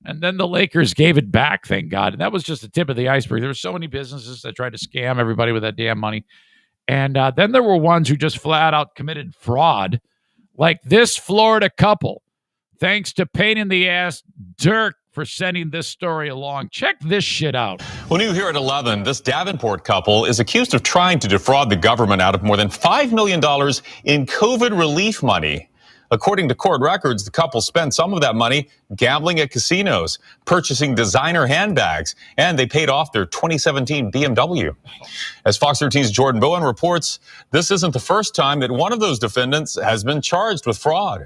And then the Lakers gave it back, thank God. And that was just the tip of the iceberg. There were so many businesses that tried to scam everybody with that damn money. And then there were ones who just flat out committed fraud, like this Florida couple. Thanks to pain in the ass Dirk for sending this story along. Check this shit out. Well, new here at 11, this Davenport couple is accused of trying to defraud the government out of more than $5 million in COVID relief money. According to court records, the couple spent some of that money gambling at casinos, purchasing designer handbags, and they paid off their 2017 BMW. As Fox 13's Jordan Bowen reports, this isn't the first time that one of those defendants has been charged with fraud.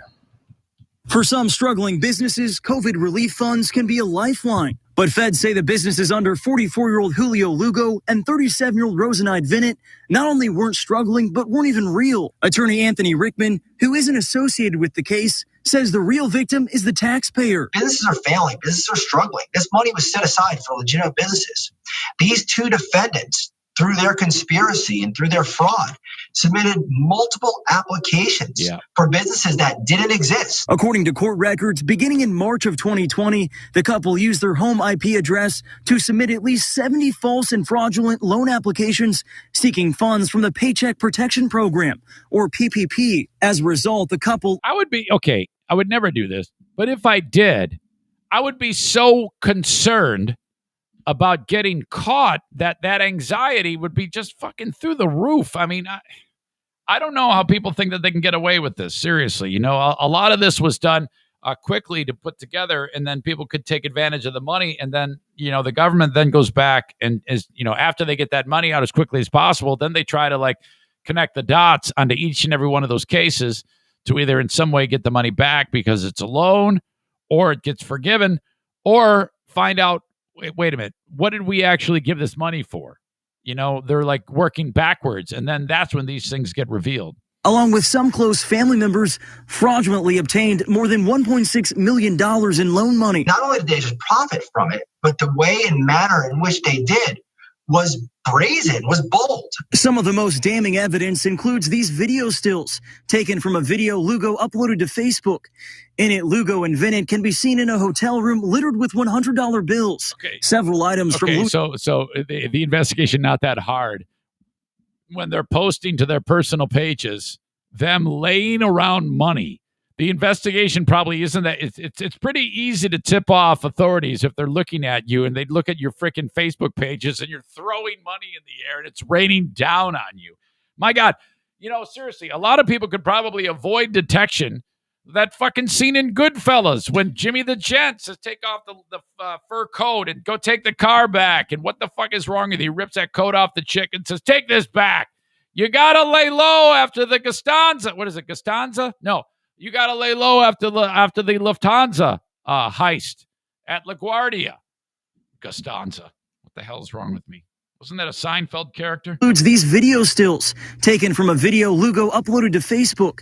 For some struggling businesses, COVID relief funds can be a lifeline. But feds say the businesses under 44-year-old Julio Lugo and 37-year-old Rosenide Vinnett not only weren't struggling, but weren't even real. Attorney Anthony Rickman, who isn't associated with the case, says the real victim is the taxpayer. Businesses are failing. Businesses are struggling. This money was set aside for legitimate businesses. These two defendants, through their conspiracy and through their fraud, submitted multiple applications for businesses that didn't exist. According to court records, beginning in March of 2020, the couple used their home IP address to submit at least 70 false and fraudulent loan applications seeking funds from the Paycheck Protection Program, or PPP. As a result, the couple... I would never do this, but if I did, I would be so concerned about getting caught that anxiety would be just fucking through the roof. I mean, I don't know how people think that they can get away with this. Seriously, a lot of this was done quickly to put together, and then people could take advantage of the money. And then, the government then goes back and after they get that money out as quickly as possible, then they try to like connect the dots onto each and every one of those cases to either in some way get the money back because it's a loan, or it gets forgiven, or find out, wait a minute, what did we actually give this money for? They're like working backwards, and then that's when these things get revealed. Along with some close family members, fraudulently obtained more than $1.6 million in loan money. Not only did they just profit from it, but the way and manner in which they did was brazen, was bold. Some of the most damning evidence includes these video stills taken from a video Lugo uploaded to Facebook. In it, Lugo and Vinnett can be seen in a hotel room littered with $100 bills. Okay. Several items from Lugo. So the investigation not that hard. When they're posting to their personal pages, them laying around money, the investigation probably isn't that. It's pretty easy to tip off authorities if they're looking at you and they look at your freaking Facebook pages and you're throwing money in the air and it's raining down on you. My God, seriously, a lot of people could probably avoid detection. That fucking scene in Goodfellas when Jimmy the Gent says, take off the fur coat and go take the car back. And what the fuck is wrong with you? He rips that coat off the chick and says, take this back. You got to lay low after the Costanza. What is it, Costanza? No, you got to lay low after the Lufthansa heist at LaGuardia. Costanza. What the hell is wrong with me? Wasn't that a Seinfeld character? Includes these video stills taken from a video Lugo uploaded to Facebook.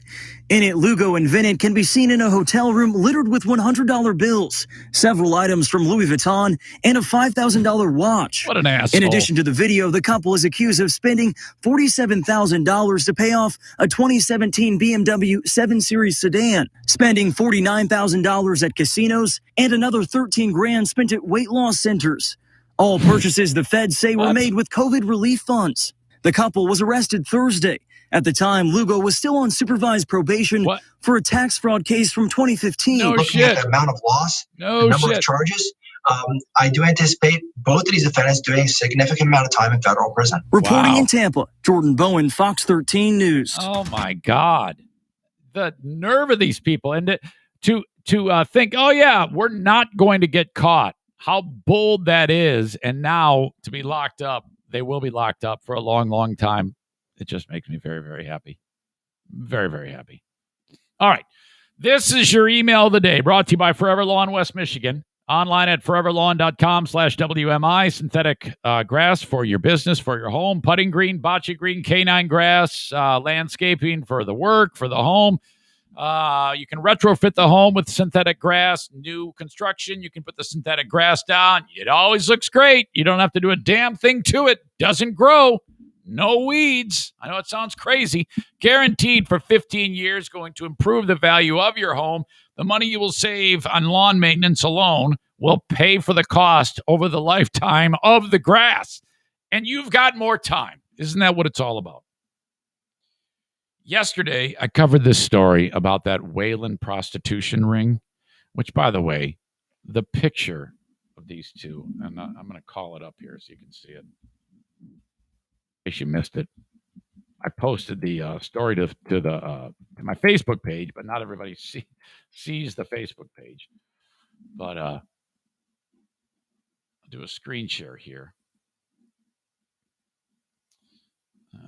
In it, Lugo and Vinnett can be seen in a hotel room littered with $100 bills, several items from Louis Vuitton, and a $5,000 watch. What an asshole. In addition to the video, the couple is accused of spending $47,000 to pay off a 2017 BMW 7 Series sedan, spending $49,000 at casinos, and another $13,000 spent at weight loss centers. All purchases the feds say were made with COVID relief funds. The couple was arrested Thursday. At the time, Lugo was still on supervised probation for a tax fraud case from 2015. Looking at the amount of loss, the number of charges, I do anticipate both of these defendants doing a significant amount of time in federal prison. Reporting in Tampa, Jordan Bowen, Fox 13 News. Oh, my God. The nerve of these people. And to think, oh, yeah, we're not going to get caught. How bold that is. And now to be locked up, they will be locked up for a long, long time. It just makes me very, very happy. Very, very happy. All right. This is your email of the day, brought to you by Forever Lawn West Michigan. Online at foreverlawn.com/WMI. Synthetic grass for your business, for your home. Putting green, bocce green, canine grass, landscaping for the work, for the home. You can retrofit the home with synthetic grass. New construction, you can put the synthetic grass down. It always looks great. You don't have to do a damn thing to it. Doesn't grow. No weeds. I know it sounds crazy. Guaranteed for 15 years, going to improve the value of your home. The money you will save on lawn maintenance alone will pay for the cost over the lifetime of the grass. And you've got more time. Isn't that what it's all about? Yesterday, I covered this story about that Wayland prostitution ring, which, by the way, the picture of these two, and I'm going to call it up here so you can see it. In case you missed it, I posted the story to my Facebook page, but not everybody sees the Facebook page. But I'll do a screen share here.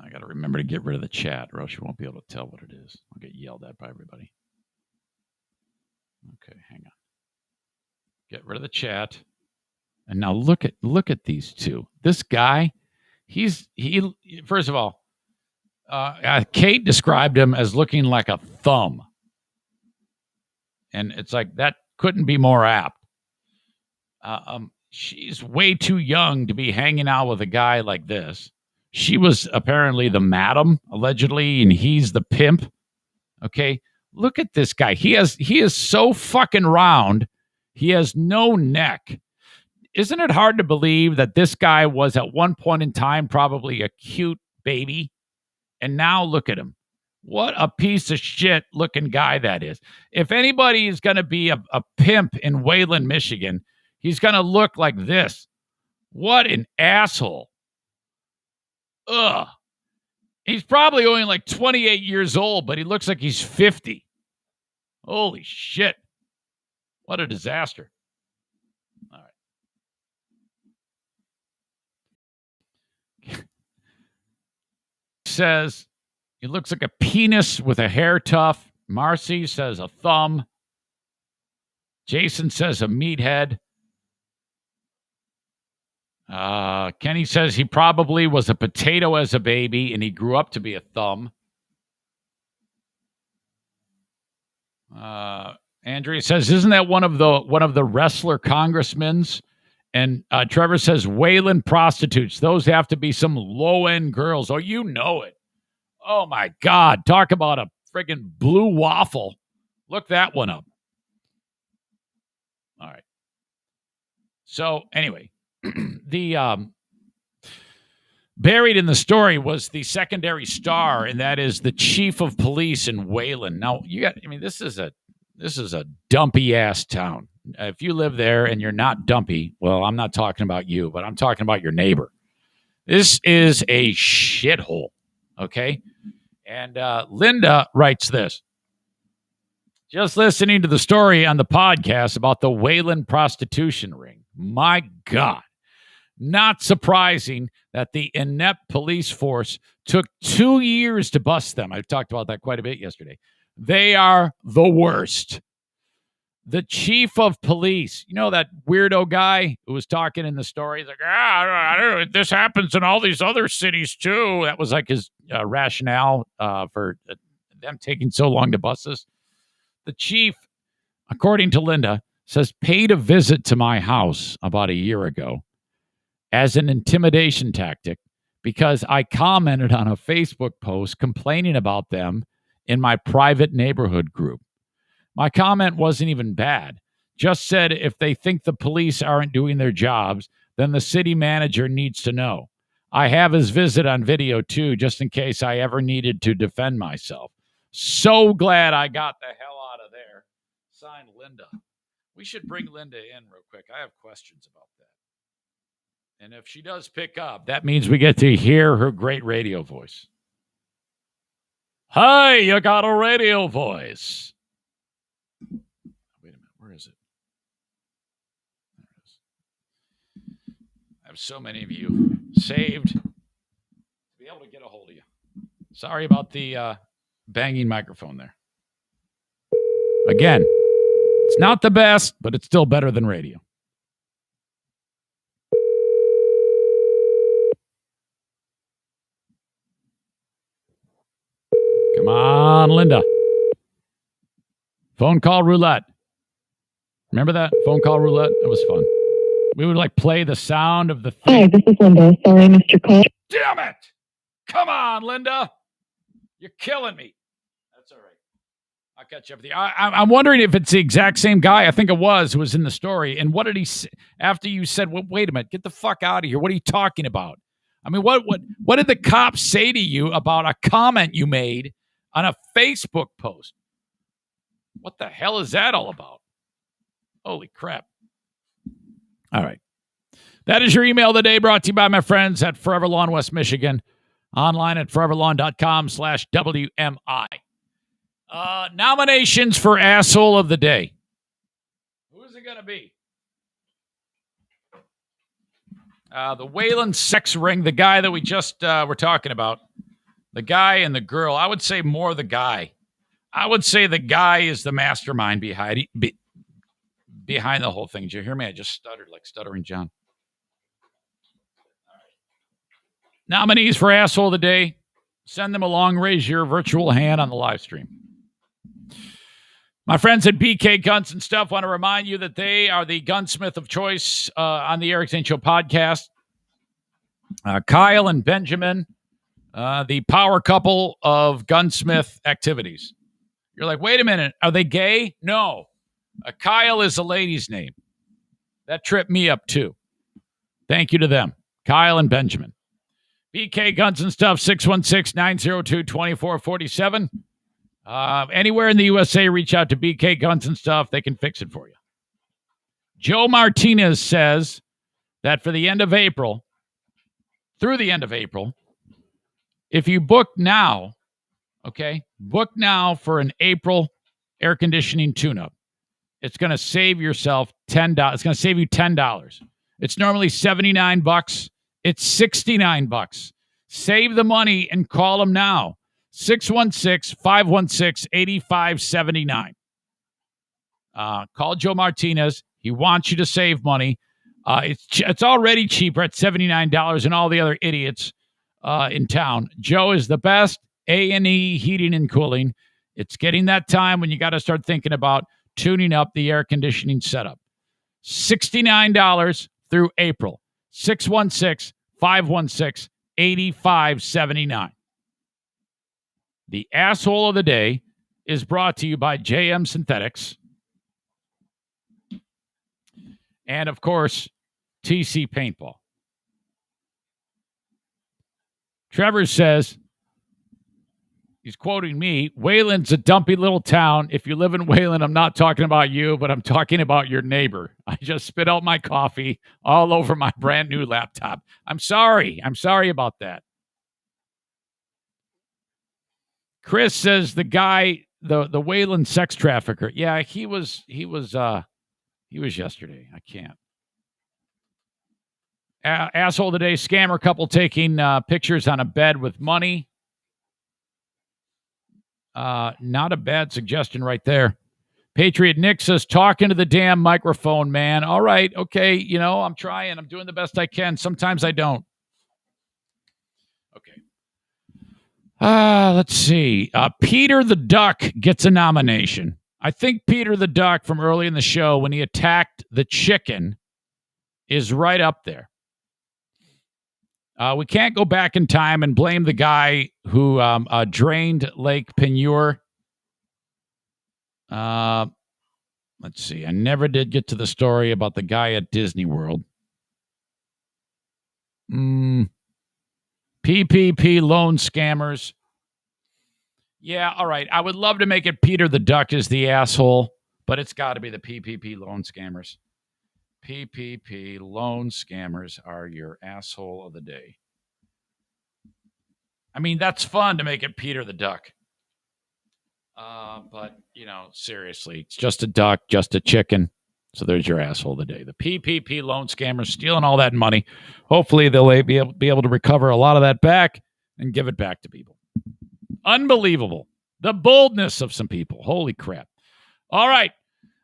I got to remember to get rid of the chat, or else you won't be able to tell what it is. I'll get yelled at by everybody. Okay, hang on. Get rid of the chat, and now look at these two. This guy, he. First of all, Kate described him as looking like a thumb, and it's like that couldn't be more apt. She's way too young to be hanging out with a guy like this. She was apparently the madam, allegedly, and he's the pimp. Okay, look at this guy. He is so fucking round. He has no neck. Isn't it hard to believe that this guy was at one point in time probably a cute baby? And now look at him. What a piece of shit looking guy that is. If anybody is going to be a pimp in Wayland, Michigan, he's going to look like this. What an asshole. Ugh. He's probably only like 28 years old, but he looks like he's 50. Holy shit. What a disaster. All right. Says he looks like a penis with a hair tuft. Marcy says a thumb. Jason says a meathead. Kenny says he probably was a potato as a baby and he grew up to be a thumb. Andrea says, isn't that one of the wrestler congressmen's? And Trevor says, Wayland prostitutes. Those have to be some low-end girls. Oh, you know it. Oh, my God. Talk about a friggin' blue waffle. Look that one up. All right. So, anyway, the buried in the story was the secondary star, and that is the chief of police in Wayland. Now, this is a dumpy-ass town. If you live there and you're not dumpy, well, I'm not talking about you, but I'm talking about your neighbor. This is a shithole, okay? And Linda writes this. Just listening to the story on the podcast about the Wayland prostitution ring. My God. Not surprising that the inept police force took 2 years to bust them. I've talked about that quite a bit yesterday. They are the worst. The chief of police, you know that weirdo guy who was talking in the story? He's like, this happens in all these other cities too. That was like his rationale for them taking so long to bust us. The chief, according to Linda, says paid a visit to my house about a year ago as an intimidation tactic because I commented on a Facebook post complaining about them in my private neighborhood group. My comment wasn't even bad. Just said if they think the police aren't doing their jobs, then the city manager needs to know. I have his visit on video too, just in case I ever needed to defend myself. So glad I got the hell out of there. Signed, Linda. We should bring Linda in real quick. I have questions about that. And if she does pick up, that means we get to hear her great radio voice. Hi, you got a radio voice. Wait a minute. Where is it? There it is. I have so many of you saved to be able to get a hold of you. Sorry about the banging microphone there. Again, it's not the best, but it's still better than radio. Come on, Linda. Phone call roulette. Remember that? Phone call roulette? It was fun. We would play the sound of the thing. Hi, this is Linda. Sorry I missed your call. Damn it! Come on, Linda. You're killing me. That's all right. I'll catch up with you. I'm wondering if it's the exact same guy. I think it was who was in the story. And what did he say after you said, well, wait a minute, get the fuck out of here. What are you talking about? I mean, what did the cops say to you about a comment you made on a Facebook post? What the hell is that all about? Holy crap. All right. That is your email today, brought to you by my friends at Forever Lawn West Michigan. Online at foreverlawn.com/WMI. Nominations for Asshole of the Day. Who is it going to be? The Wayland sex ring, the guy that we just were talking about. The guy and the girl. I would say more the guy. I would say the guy is the mastermind behind the whole thing. Did you hear me? I just stuttered like Stuttering John. Nominees for Asshole of the Day. Send them along. Raise your virtual hand on the live stream. My friends at BK Guns and Stuff want to remind you that they are the gunsmith of choice on the Eric Zane Show podcast. Kyle and Benjamin, the power couple of gunsmith activities. You're like, wait a minute, are they gay? No. Kyle is a lady's name. That tripped me up too. Thank you to them. Kyle and Benjamin. BK Guns and Stuff, 616-902-2447. Anywhere in the USA, reach out to BK Guns and Stuff. They can fix it for you. Joe Martinez says that for the end of April, through the end of April, if you book now, okay, book now for an April air conditioning tune-up, it's going to save yourself $10. It's going to save you $10. It's normally $79. It's $69. Save the money and call them now. 616-516-8579. Call Joe Martinez. He wants you to save money. It's already cheaper at $79 than all the other idiots in town. Joe is the best. A&E Heating and Cooling. It's getting that time when you got to start thinking about tuning up the air conditioning setup. $69 through April. 616-516-8579. The Asshole of the Day is brought to you by JM Synthetics. And, of course, TC Paintball. Trevor says, he's quoting me, Wayland's a dumpy little town. If you live in Wayland, I'm not talking about you, but I'm talking about your neighbor. I just spit out my coffee all over my brand new laptop. I'm sorry. I'm sorry about that. Chris says the guy, the Wayland sex trafficker. Yeah, he was yesterday. I can't. Asshole today, scammer couple taking pictures on a bed with money. Not a bad suggestion right there. Patriot Nick says, talking to the damn microphone, man. All right, okay, I'm trying. I'm doing the best I can. Sometimes I don't. Okay. Let's see. Peter the Duck gets a nomination. I think Peter the Duck from early in the show when he attacked the chicken is right up there. We can't go back in time and blame the guy who drained Lake Peigneur. Let's see. I never did get to the story about the guy at Disney World. PPP loan scammers. Yeah, all right. I would love to make it Peter the Duck is the asshole, but it's got to be the PPP loan scammers. PPP loan scammers are your asshole of the day. I mean, that's fun to make it Peter the Duck. But, seriously, it's just a duck, just a chicken. So there's your asshole of the day. The PPP loan scammers stealing all that money. Hopefully they'll be able to recover a lot of that back and give it back to people. Unbelievable. The boldness of some people. Holy crap. All right.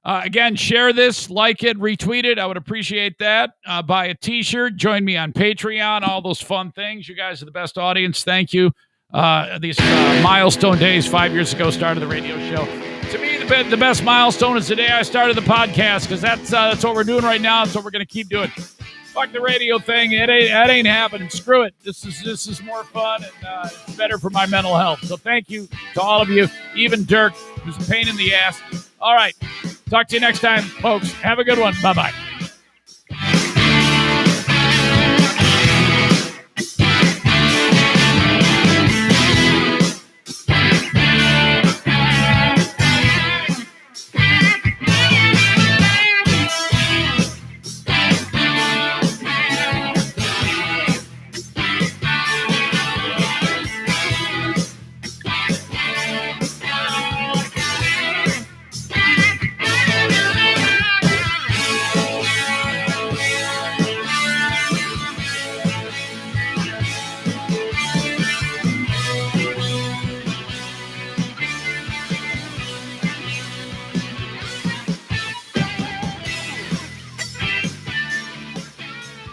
Again, share this, like it, retweet it. I would appreciate that. Buy a T-shirt. Join me on Patreon. All those fun things. You guys are the best audience. Thank you. These milestone days, 5 years ago, started the radio show. To me, the best milestone is the day I started the podcast because that's what we're doing right now. That's what we're going to keep doing. Fuck the radio thing. That ain't happening. Screw it. This is more fun and it's better for my mental health. So thank you to all of you, even Dirk, who's a pain in the ass. All right. Talk to you next time, folks. Have a good one. Bye-bye.